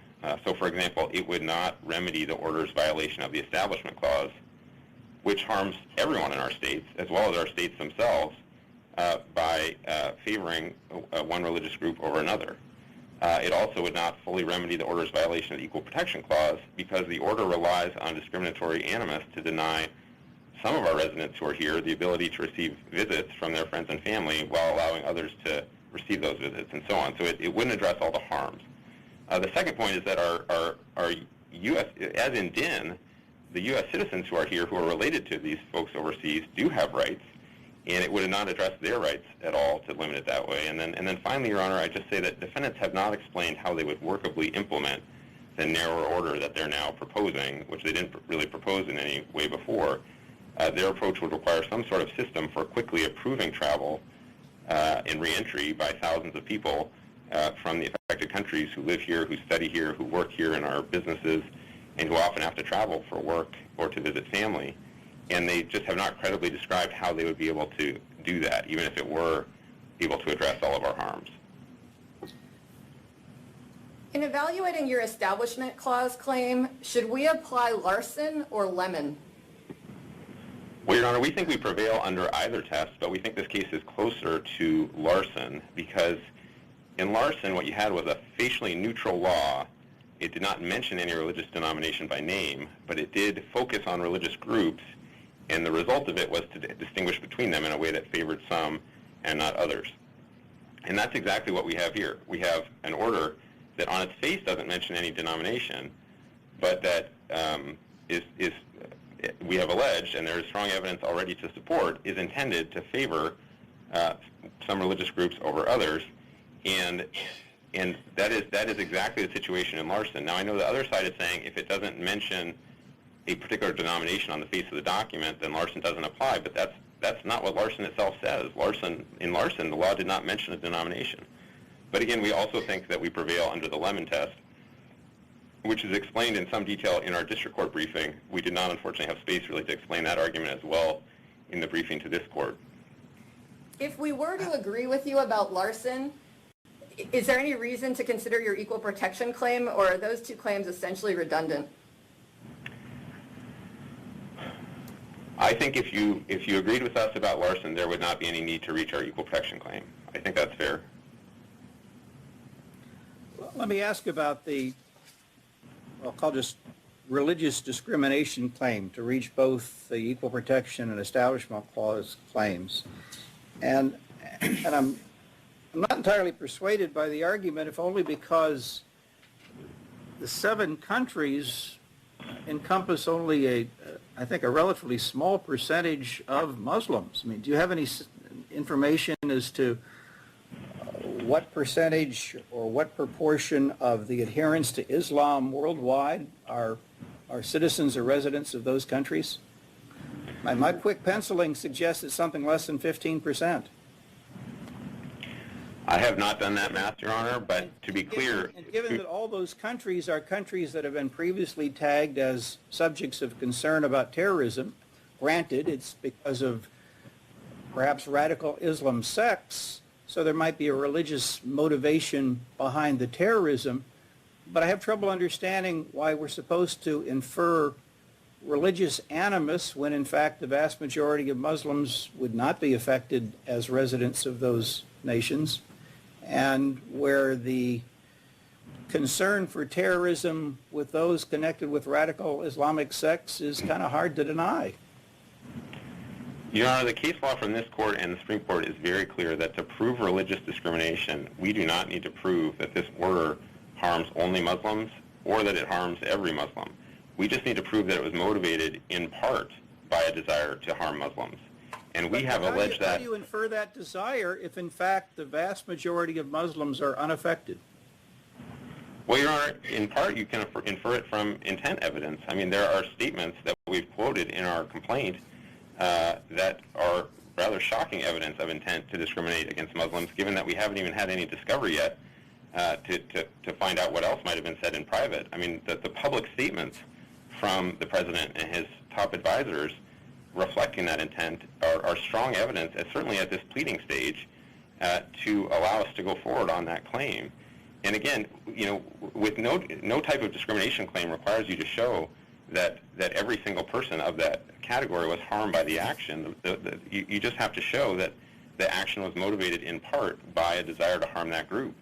So, for example, it would not remedy the order's violation of the Establishment Clause, which harms everyone in our states, as well as our states themselves, by favoring one religious group over another. It also would not fully remedy the order's violation of the Equal Protection Clause, because the order relies on discriminatory animus to deny some of our residents who are here the ability to receive visits from their friends and family while allowing others to receive those visits, and so on. So it wouldn't address all the harms. The second point is that our U.S., as in Dinh, the U.S. citizens who are here who are related to these folks overseas do have rights, and it would not address their rights at all to limit it that way. And then finally, Your Honor, I just say that defendants have not explained how they would workably implement the narrower order that they're now proposing, which they didn't really propose in any way before. Their approach would require some sort of system for quickly approving travel and reentry by thousands of people from the affected countries who live here, who study here, who work here in our businesses, and who often have to travel for work or to visit family. And they just have not credibly described how they would be able to do that, even if it were able to address all of our harms. In evaluating your Establishment Clause claim, should we apply Larson or Lemon? Well, Your Honor, we think we prevail under either test, but we think this case is closer to Larson, because in Larson what you had was a facially neutral law. It did not mention any religious denomination by name, but it did focus on religious groups, and the result of it was to distinguish between them in a way that favored some and not others. And that's exactly what we have here. We have an order that on its face doesn't mention any denomination, but that we have alleged, and there is strong evidence already to support, is intended to favor some religious groups over others, and that is exactly the situation in Larson. Now, I know the other side is saying if it doesn't mention a particular denomination on the face of the document, then Larson doesn't apply, but that's not what Larson itself says. In Larson, the law did not mention a denomination. But again, we also think that we prevail under the Lemon test, which is explained in some detail in our district court briefing. We did not, unfortunately, have space really to explain that argument as well in the briefing to this court. If we were to agree with you about Larson, is there any reason to consider your equal protection claim, or are those 2 claims essentially redundant? I think if you agreed with us about Larson, there would not be any need to reach our equal protection claim. I think that's fair. Well, let me ask about the, I'll call this religious discrimination claim to reach both the equal protection and establishment clause claims. And I'm not entirely persuaded by the argument, if only because the 7 countries encompass only I think a relatively small percentage of Muslims. I mean, do you have any information as to what percentage or what proportion of the adherents to Islam worldwide are citizens or residents of those countries? My quick penciling suggests it's something less than 15%. I have not done that math, Your Honor, but to be clear... And given that all those countries are countries that have been previously tagged as subjects of concern about terrorism, granted, it's because of perhaps radical Islam sects, so there might be a religious motivation behind the terrorism, but I have trouble understanding why we're supposed to infer religious animus when, in fact, the vast majority of Muslims would not be affected as residents of those nations, and where the concern for terrorism with those connected with radical Islamic sects is kind of hard to deny. Your Honor, the case law from this court and the Supreme Court is very clear that to prove religious discrimination, we do not need to prove that this order harms only Muslims or that it harms every Muslim. We just need to prove that it was motivated in part by a desire to harm Muslims. And we have alleged that... How do you infer that desire if, in fact, the vast majority of Muslims are unaffected? Well, Your Honor, in part you can infer it from intent evidence. I mean, there are statements that we've quoted in our complaint that are rather shocking evidence of intent to discriminate against Muslims, given that we haven't even had any discovery yet to find out what else might have been said in private. I mean, the public statements from the President and his top advisors reflecting that intent are strong evidence, certainly at this pleading stage, to allow us to go forward on that claim. And again, you know, with no type of discrimination claim requires you to show that every single person of that category was harmed by the action. You just have to show that the action was motivated in part by a desire to harm that group.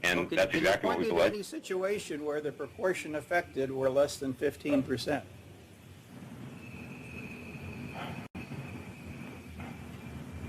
And that's exactly what we've alleged. Can you point me to any situation where the proportion affected were less than 15%?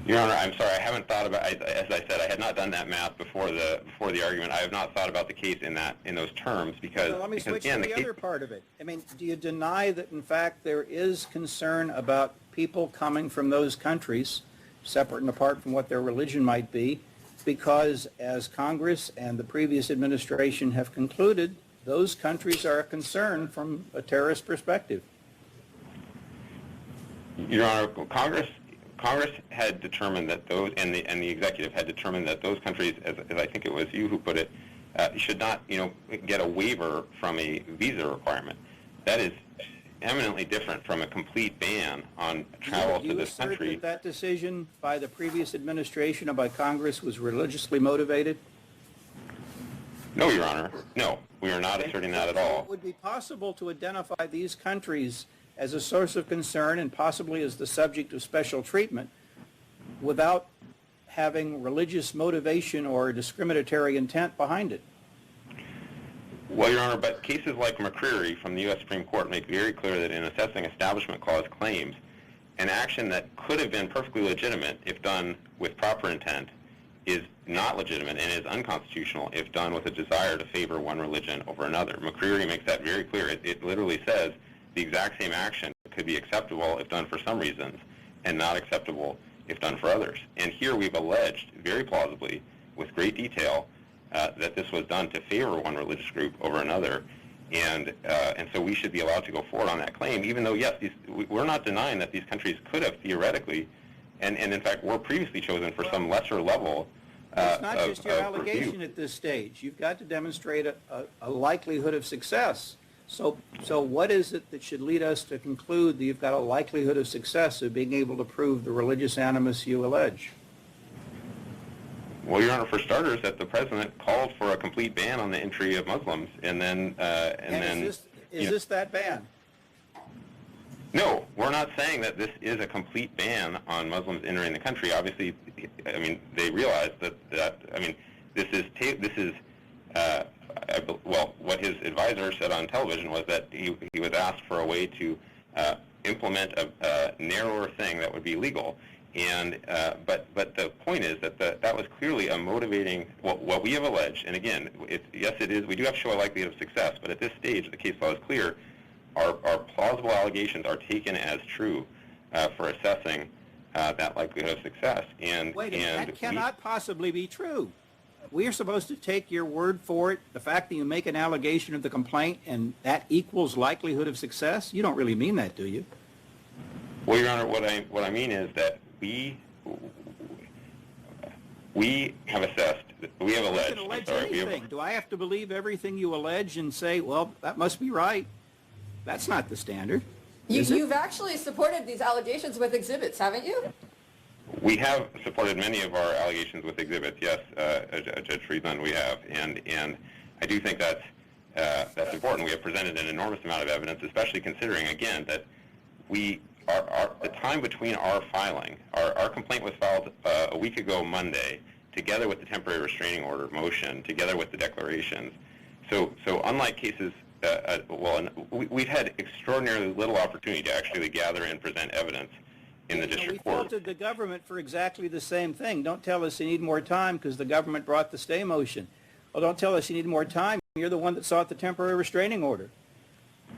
Your Honor, I'm sorry, I haven't thought about. As I said, I had not done that math before the argument. I have not thought about the case in those terms because. Well, let me switch to the other part of it. I mean, do you deny that in fact there is concern about people coming from those countries, separate and apart from what their religion might be, because as Congress and the previous administration have concluded, those countries are a concern from a terrorist perspective? Your Honor, Congress had determined that those, and the executive had determined that those countries, as I think it was you who put it, should not, get a waiver from a visa requirement. That is eminently different from a complete ban on travel to this country. Do you assert that decision by the previous administration or by Congress was religiously motivated? No, Your Honor. No, we are not asserting that at all. It would be possible to identify these countries as a source of concern and possibly as the subject of special treatment without having religious motivation or discriminatory intent behind it. Well, Your Honor, but cases like McCreary from the U.S. Supreme Court make very clear that in assessing Establishment Clause claims, an action that could have been perfectly legitimate if done with proper intent is not legitimate and is unconstitutional if done with a desire to favor one religion over another. McCreary makes that very clear. It literally says the exact same action could be acceptable if done for some reasons and not acceptable if done for others. And here we've alleged very plausibly with great detail that this was done to favor one religious group over another. And so we should be allowed to go forward on that claim, even though, yes, we're not denying that these countries could have theoretically and in fact were previously chosen for some lesser level it's not just your allegation at this stage. You've got to demonstrate a likelihood of success. So what is it that should lead us to conclude that you've got a likelihood of success of being able to prove the religious animus you allege? Well, Your Honor, for starters, that the President called for a complete ban on the entry of Muslims, and then... Is this that ban? No, we're not saying that this is a complete ban on Muslims entering the country. Obviously, I mean, they realize that I mean, well, what his advisor said on television was that he was asked for a way to implement a narrower thing that would be legal. And but the point is that that was clearly a motivating, what we have alleged, and again, yes, it is, we do have to show a likelihood of success, but at this stage, the case law is clear. Our plausible allegations are taken as true for assessing that likelihood of success. And wait a minute, that cannot possibly be true. We are supposed to take your word for it, the fact that you make an allegation of the complaint and that equals likelihood of success? You don't really mean that, do you? Well, Your Honor, what I mean is that we have assessed, we have alleged. You can allege anything. Do I have to believe everything you allege and say, well, that must be right? That's not the standard. You've actually supported these allegations with exhibits, haven't you? We have supported many of our allegations with exhibits, yes, Judge Friedland, we have, and I do think that's important. We have presented an enormous amount of evidence, especially considering, again, that the time between our filing, our complaint was filed a week ago Monday, together with the temporary restraining order motion, together with the declarations. So unlike cases, we've had extraordinarily little opportunity to actually gather and present evidence in the district court. We faulted the government for exactly the same thing. Don't tell us you need more time because the government brought the stay motion. Well, don't tell us you need more time. You're the one that sought the temporary restraining order.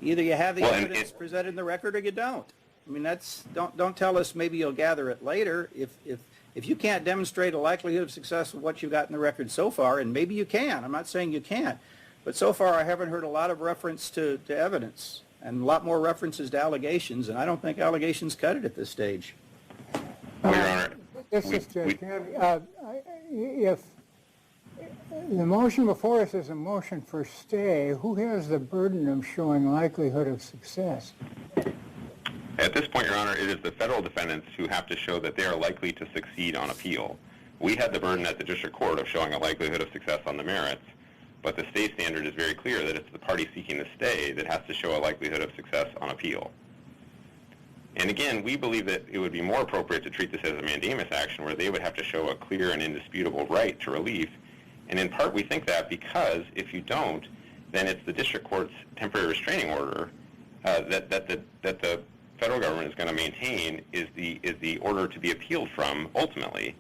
Either you have the evidence presented in the record or you don't. I mean, don't tell us maybe you'll gather it later. If you can't demonstrate a likelihood of success of what you got in the record so far, and maybe you can, I'm not saying you can't, but so far I haven't heard a lot of reference to evidence and a lot more references to allegations, and I don't think allegations cut it at this stage. Well, Your Honor, This is Judge Kennedy. If the motion before us is a motion for stay, who has the burden of showing likelihood of success? At this point, Your Honor, it is the federal defendants who have to show that they are likely to succeed on appeal. We had the burden at the district court of showing a likelihood of success on the merits, but the stay standard is very clear that it's the party seeking the stay that has to show a likelihood of success on appeal. And again, we believe that it would be more appropriate to treat this as a mandamus action where they would have to show a clear and indisputable right to relief. And in part, we think that because if you don't, then it's the district court's temporary restraining order that the federal government is going to maintain is the order to be appealed from ultimately.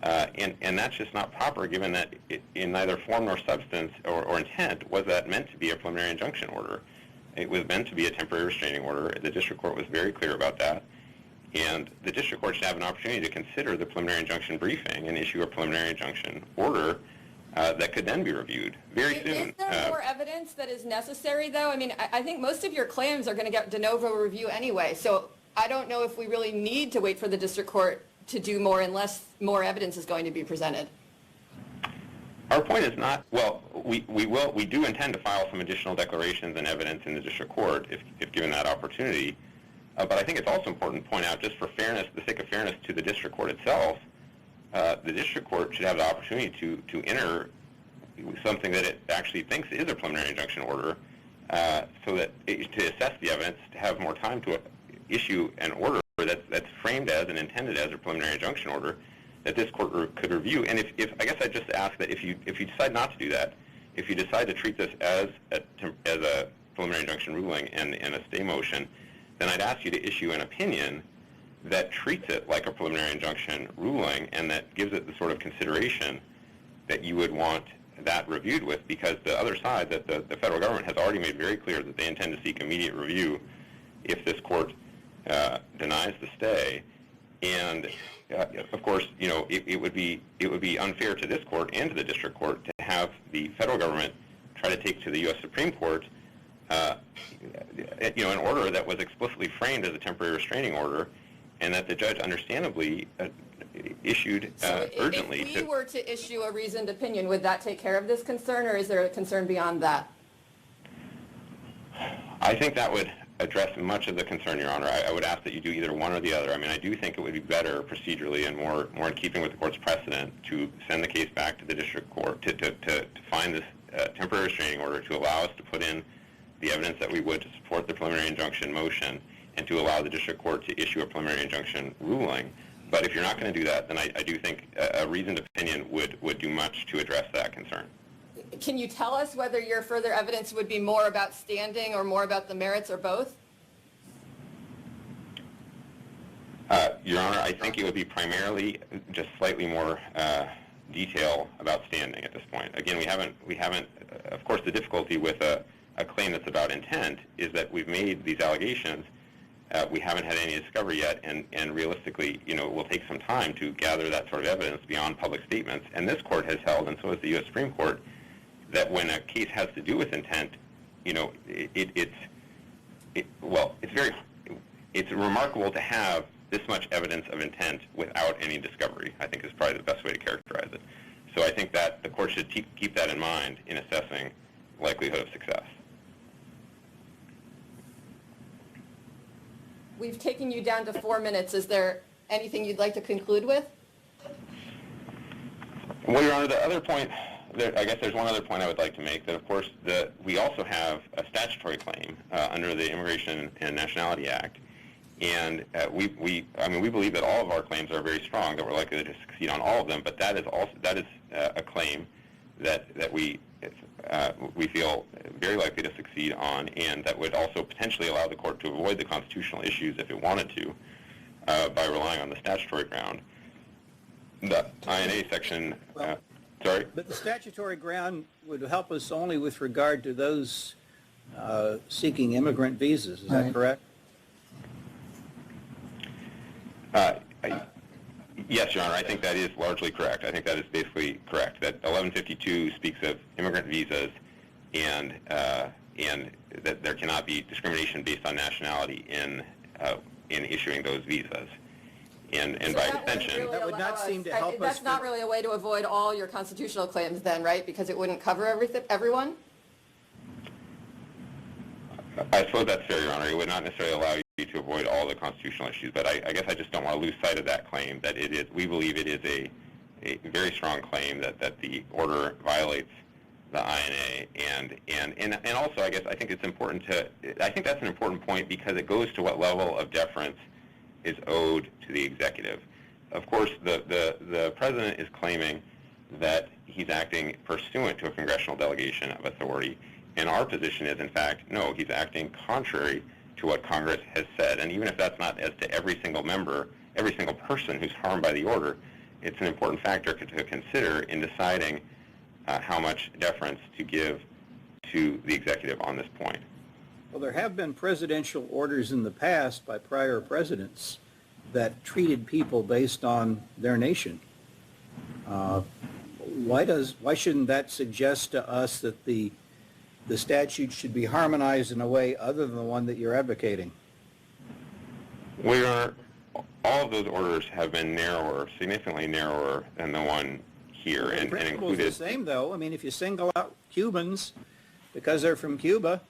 And that's just not proper given that in neither form nor substance or intent was that meant to be a preliminary injunction order. It was meant to be a temporary restraining order. The district court was very clear about that. And the district court should have an opportunity to consider the preliminary injunction briefing and issue a preliminary injunction order that could then be reviewed very soon. Is there more evidence that is necessary, though? I mean, I think most of your claims are going to get de novo review anyway, so I don't know if we really need to wait for the district court to do more unless more evidence is going to be presented. Our point is not, well, we do intend to file some additional declarations and evidence in the district court if given that opportunity. But I think it's also important to point out, just for fairness, the sake of fairness to the district court itself, the district court should have the opportunity to enter something that it actually thinks is a preliminary injunction order, so that to assess the evidence, to have more time to issue an order that's framed as and intended as a preliminary injunction order that this court could review. And if I guess I'd just ask that if you decide not to do that, if you decide to treat this as a preliminary injunction ruling and a stay motion, then I'd ask you to issue an opinion that treats it like a preliminary injunction ruling and that gives it the sort of consideration that you would want that reviewed with, because the other side, that the federal government has already made very clear that they intend to seek immediate review if this court denies the stay. And of course, you know, it would be unfair to this court and to the district court to have the federal government try to take to the U.S. Supreme Court, you know, an order that was explicitly framed as a temporary restraining order, and that the judge understandably issued urgently. If we were to issue a reasoned opinion, would that take care of this concern, or is there a concern beyond that? I think that would address much of the concern, Your Honor. I would ask that you do either one or the other. I mean, I do think it would be better procedurally and more in keeping with the court's precedent to send the case back to the district court to find this temporary restraining order to allow us to put in the evidence that we would to support the preliminary injunction motion, and to allow the district court to issue a preliminary injunction ruling. But if you're not going to do that, then I do think a reasoned opinion would do much to address that concern. Can you tell us whether your further evidence would be more about standing or more about the merits or both? Your Honor, I think it would be primarily just slightly more detail about standing at this point. Again, we haven't. Of course, the difficulty with a claim that's about intent is that we've made these allegations. We haven't had any discovery yet, and realistically, it will take some time to gather that sort of evidence beyond public statements. And this court has held, and so has the U.S. Supreme Court, that when a case has to do with intent, it's remarkable to have this much evidence of intent without any discovery, I think is probably the best way to characterize it. So I think that the court should keep that in mind in assessing likelihood of success. We've taken you down to 4 minutes. Is there anything you'd like to conclude with? Well, Your Honor, the other point, I guess there's one other point I would like to make, that of course we also have a statutory claim under the Immigration and Nationality Act. And we believe that all of our claims are very strong, that we're likely to succeed on all of them. But that is a claim that we feel very likely to succeed on, and that would also potentially allow the court to avoid the constitutional issues if it wanted to by relying on the statutory ground. The INA section. Sorry. But the statutory ground would help us only with regard to those seeking immigrant visas. Is that correct? Yes, Your Honor, I think that is largely correct. I think that is basically correct, that 1152 speaks of immigrant visas and that there cannot be discrimination based on nationality in issuing those visas. And So by that extension... Really that would not seem to help us... That's not really a way to avoid all your constitutional claims then, right? Because it wouldn't cover everyone? I suppose that's fair, Your Honor. It would not necessarily allow you to avoid all the constitutional issues, but I guess I just don't want to lose sight of that claim, that it is, we believe it is a very strong claim that the order violates the INA, and also I guess I think it's important to, I think that's an important point because it goes to what level of deference is owed to the executive. Of course, the President is claiming that he's acting pursuant to a congressional delegation of authority, and our position is, in fact, no, he's acting contrary to what Congress has said. And even if that's not as to every single member, every single person who's harmed by the order, it's an important factor to consider in deciding how much deference to give to the executive on this point. Well, there have been presidential orders in the past by prior presidents that treated people based on their nation. Why shouldn't that suggest to us that the statute should be harmonized in a way other than the one that you're advocating? All of those orders have been narrower, significantly narrower than the one here, and included... The same, though. I mean, if you single out Cubans because they're from Cuba,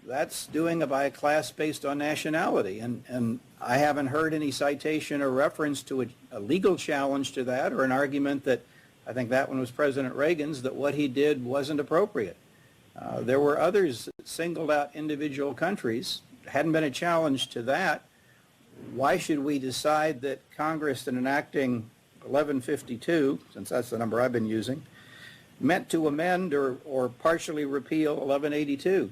that's doing it by a class based on nationality, and I haven't heard any citation or reference to a legal challenge to that, or an argument that, I think that one was President Reagan's, that what he did wasn't appropriate. There were others that singled out individual countries. Hadn't been a challenge to that. Why should we decide that Congress, in enacting 1152, since that's the number I've been using, meant to amend or partially repeal 1182?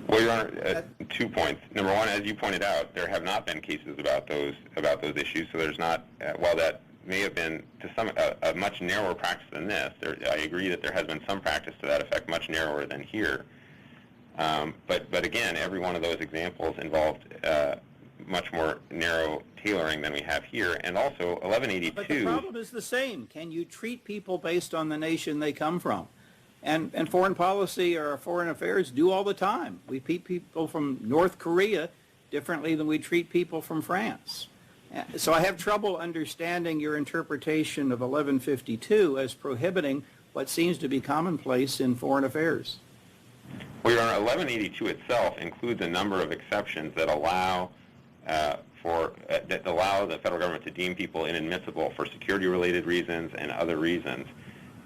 Well, Your Honor, 2 points. Number one, as you pointed out, there have not been cases about those issues, so there's not, while that may have been to some a much narrower practice than this, I agree that there has been some practice to that effect, much narrower than here. But again, every one of those examples involved much more narrow tailoring than we have here, and also 1182... But the problem is the same. Can you treat people based on the nation they come from? And foreign policy or foreign affairs do all the time. We treat people from North Korea differently than we treat people from France. So I have trouble understanding your interpretation of 1152 as prohibiting what seems to be commonplace in foreign affairs. Well, Your Honor, 1182 itself includes a number of exceptions that allow the federal government to deem people inadmissible for security-related reasons and other reasons,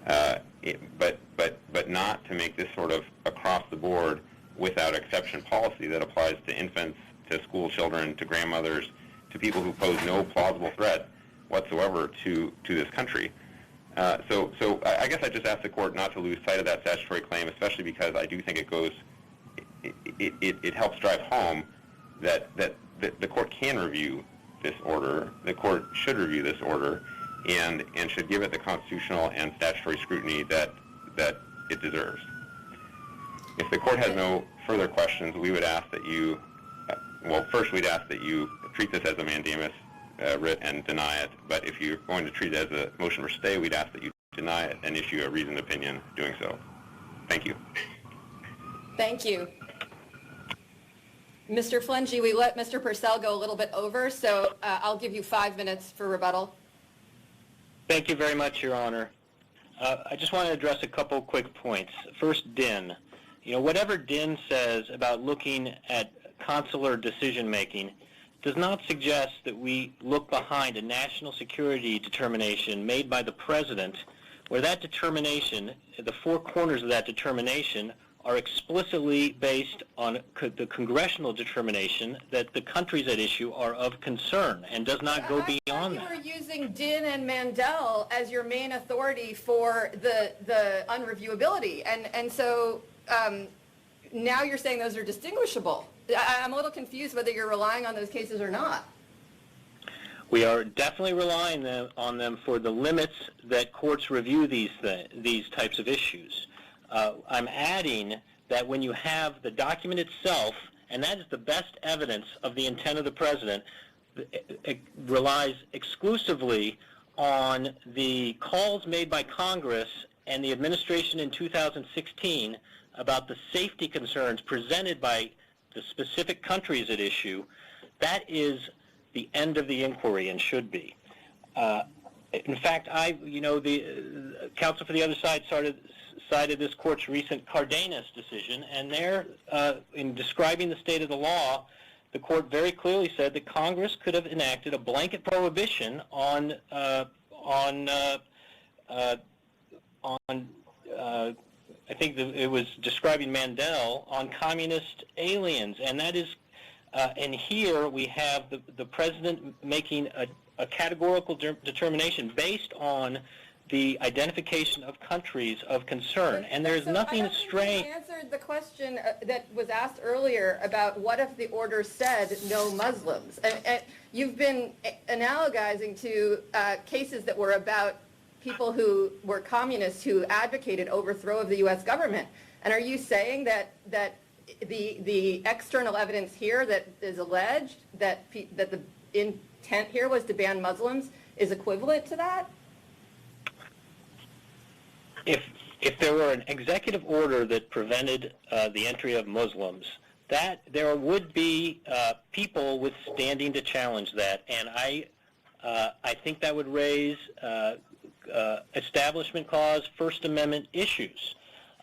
but not to make this sort of across-the-board without exception policy that applies to infants, to school children, to grandmothers, to people who pose no plausible threat whatsoever to this country. So I guess I just ask the court not to lose sight of that statutory claim, especially because I do think it helps drive home that the court can review this order, the court should review this order, and should give it the constitutional and statutory scrutiny that it deserves. If the court has no further questions, we would ask that you, first we'd ask that you treat this as a mandamus writ and deny it, but if you're going to treat it as a motion for stay, we'd ask that you deny it and issue a reasoned opinion doing so. Thank you. Thank you. Mr. Flengy, we let Mr. Purcell go a little bit over, so I'll give you 5 minutes for rebuttal. Thank you very much, Your Honor. I just want to address a couple quick points. First, DIN. Whatever DIN says about looking at consular decision-making does not suggest that we look behind a national security determination made by the President, where that determination, the four corners of that determination, are explicitly based on the congressional determination that the countries at issue are of concern and does not go beyond that. You were using Din and Mandel as your main authority for the unreviewability, and so now you're saying those are distinguishable. I'm a little confused whether you're relying on those cases or not. We are definitely relying on them for the limits that courts review these types of issues. I'm adding that when you have the document itself, and that is the best evidence of the intent of the President, it relies exclusively on the calls made by Congress and the administration in 2016 about the safety concerns presented by the specific countries at issue. That is the end of the inquiry and should be. In fact, the counsel for the other side cited this court's recent Cardenas decision, and there, in describing the state of the law, the court very clearly said that Congress could have enacted a blanket prohibition on I think it was describing Mandel, on communist aliens, and that is, and here we have the President making a categorical determination based on the identification of countries of concern, and there's nothing strange. You answered the question that was asked earlier about what if the order said no Muslims. And you've been analogizing to cases that were about people who were communists who advocated overthrow of the U.S. government. And are you saying that the external evidence here that is alleged that the intent here was to ban Muslims is equivalent to that? If there were an executive order that prevented the entry of Muslims, that there would be people withstanding to challenge that, and I think that would raise Establishment Clause, First Amendment issues.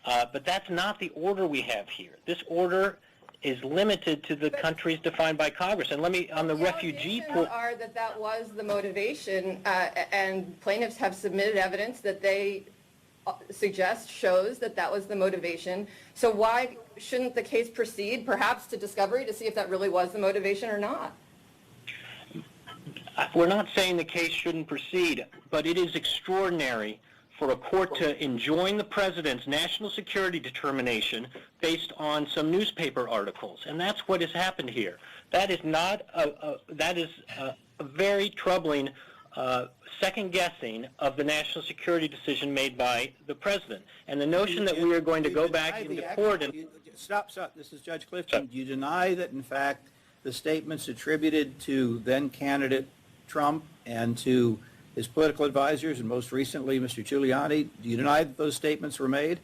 But that's not the order we have here. This order is limited to the countries defined by Congress. And let me, on the refugee point, are that was the motivation, and plaintiffs have submitted evidence that they shows that was the motivation. So why shouldn't the case proceed, perhaps to discovery, to see if that really was the motivation or not? We're not saying the case shouldn't proceed, but it is extraordinary for a court to enjoin the President's national security determination based on some newspaper articles, and that's what has happened here. That is not that is a very troubling second-guessing of the national security decision made by the President. And the notion that we are going to go back into court and... Stop. This is Judge Clifton. Do you deny that, in fact, the statements attributed to then-candidate Trump and to his political advisors, and most recently Mr. Giuliani, do you deny that those statements were made?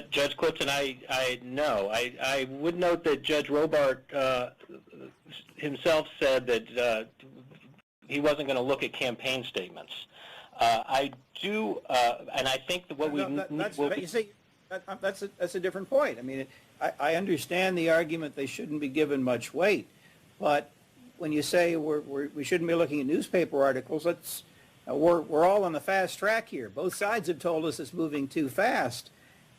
Judge Clifton, no. I would note that Judge Robart himself said that he wasn't going to look at campaign statements. I do, and I think that what that's a different point. I mean, I understand the argument they shouldn't be given much weight, but when you say we shouldn't be looking at newspaper articles, we're all on the fast track here. Both sides have told us it's moving too fast.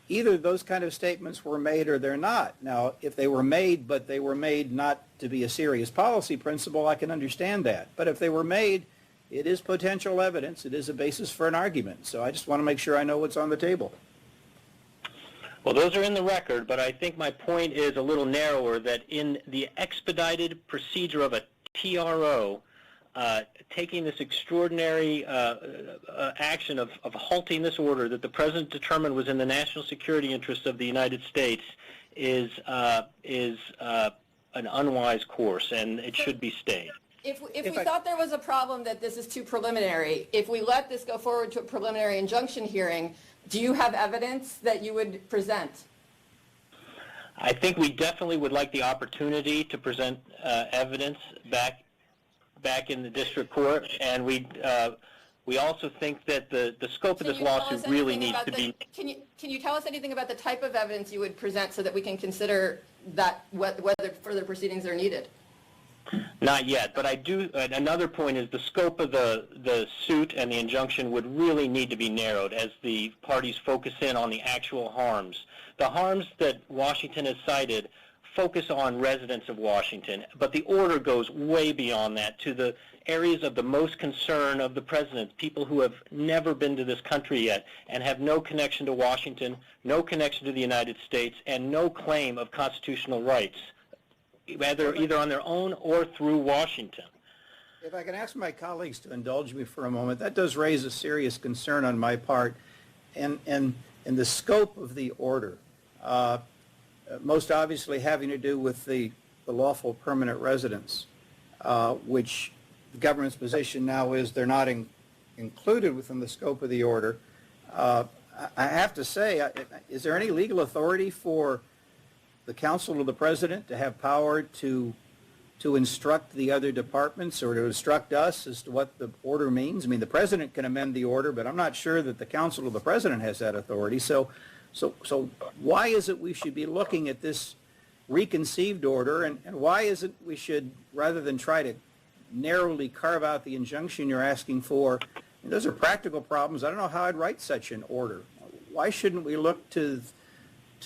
either those kind of statements were made or they're not. Now, if they were made, but they were made not to be a serious policy principle, I can understand that. But if they were made, it is potential evidence. It is a basis for an argument. So I just want to make sure I know what's on the table. Well, those are in the record, but I think my point is a little narrower, that in the expedited procedure of a TRO, taking this extraordinary action of halting this order that the President determined was in the national security interests of the United States is an unwise course, and it should be stayed. If we thought there was a problem that this is too preliminary, if we let this go forward to a preliminary injunction hearing, do you have evidence that you would present? I think we definitely would like the opportunity to present evidence back in the district court, and we also think that the scope of this lawsuit really needs to be. Can you tell us anything about the type of evidence you would present so that we can consider that whether further proceedings are needed? Not yet, but I do. Another point is the scope of the suit and the injunction would really need to be narrowed as the parties focus in on the actual harms. The harms that Washington has cited focus on residents of Washington, but the order goes way beyond that to the areas of the most concern of the President, people who have never been to this country yet and have no connection to Washington, no connection to the United States, and no claim of constitutional rights, either on their own or through Washington. If I can ask my colleagues to indulge me for a moment, that does raise a serious concern on my part, and the scope of the order, most obviously having to do with the lawful permanent residents, which the government's position now is they're not included within the scope of the order. I have to say, is there any legal authority for the counsel of the President to have power to instruct the other departments or to instruct us as to what the order means? I mean, the President can amend the order, but I'm not sure that the counsel of the President has that authority. So why is it we should be looking at this reconceived order, and why is it we should, rather than try to narrowly carve out the injunction you're asking for, and those are practical problems. I don't know how I'd write such an order. Why shouldn't we look to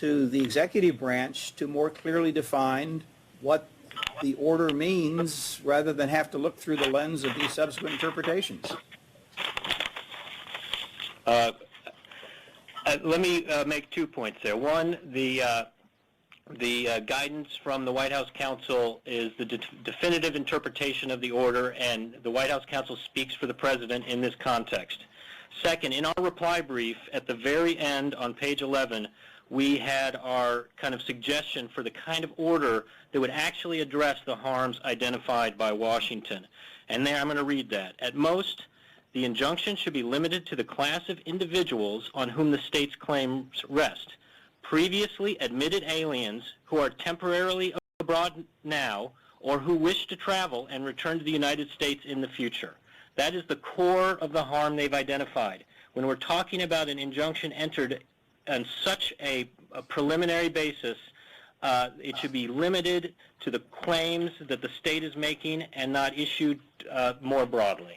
the executive branch to more clearly define what the order means rather than have to look through the lens of these subsequent interpretations? Let me make 2 points there. One, the guidance from the White House counsel is the definitive interpretation of the order, and the White House counsel speaks for the President in this context. Second, in our reply brief at the very end on page 11, we had our kind of suggestion for the kind of order that would actually address the harms identified by Washington. And there I'm going to read that. At most, the injunction should be limited to the class of individuals on whom the state's claims rest. Previously admitted aliens who are temporarily abroad now or who wish to travel and return to the United States in the future. That is the core of the harm they've identified. When we're talking about an injunction entered on such a preliminary basis, it should be limited to the claims that the state is making and not issued more broadly.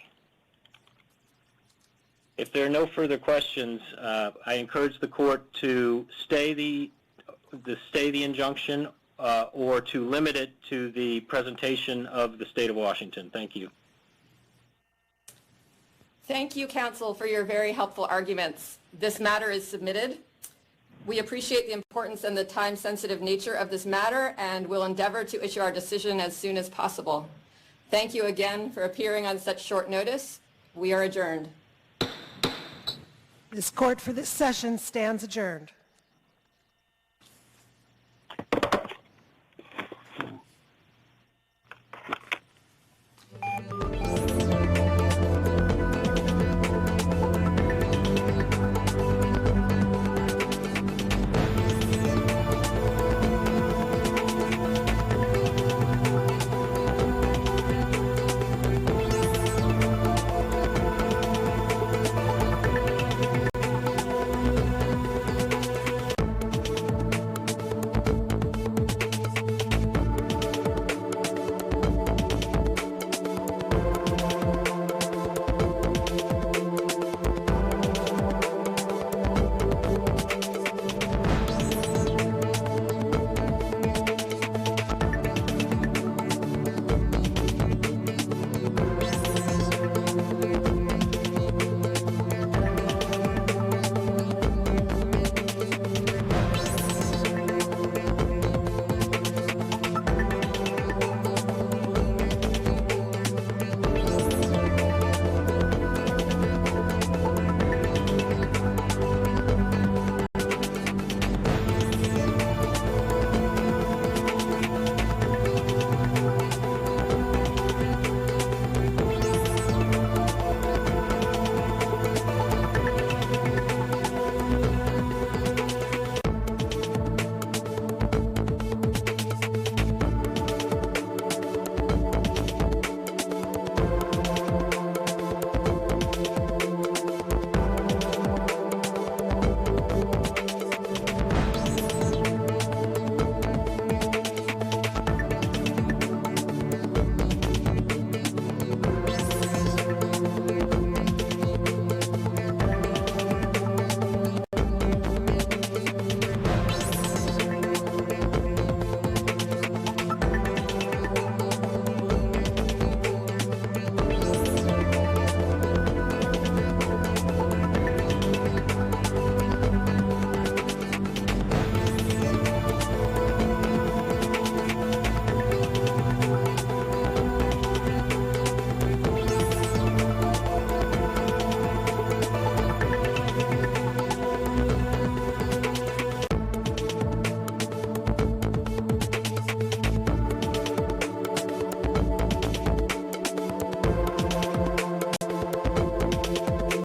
If there are no further questions, I encourage the court to stay the injunction or to limit it to the presentation of the state of Washington. Thank you. Thank you, counsel, for your very helpful arguments. This matter is submitted. We appreciate the importance and the time-sensitive nature of this matter and will endeavor to issue our decision as soon as possible. Thank you again for appearing on such short notice. We are adjourned. This court for this session stands adjourned.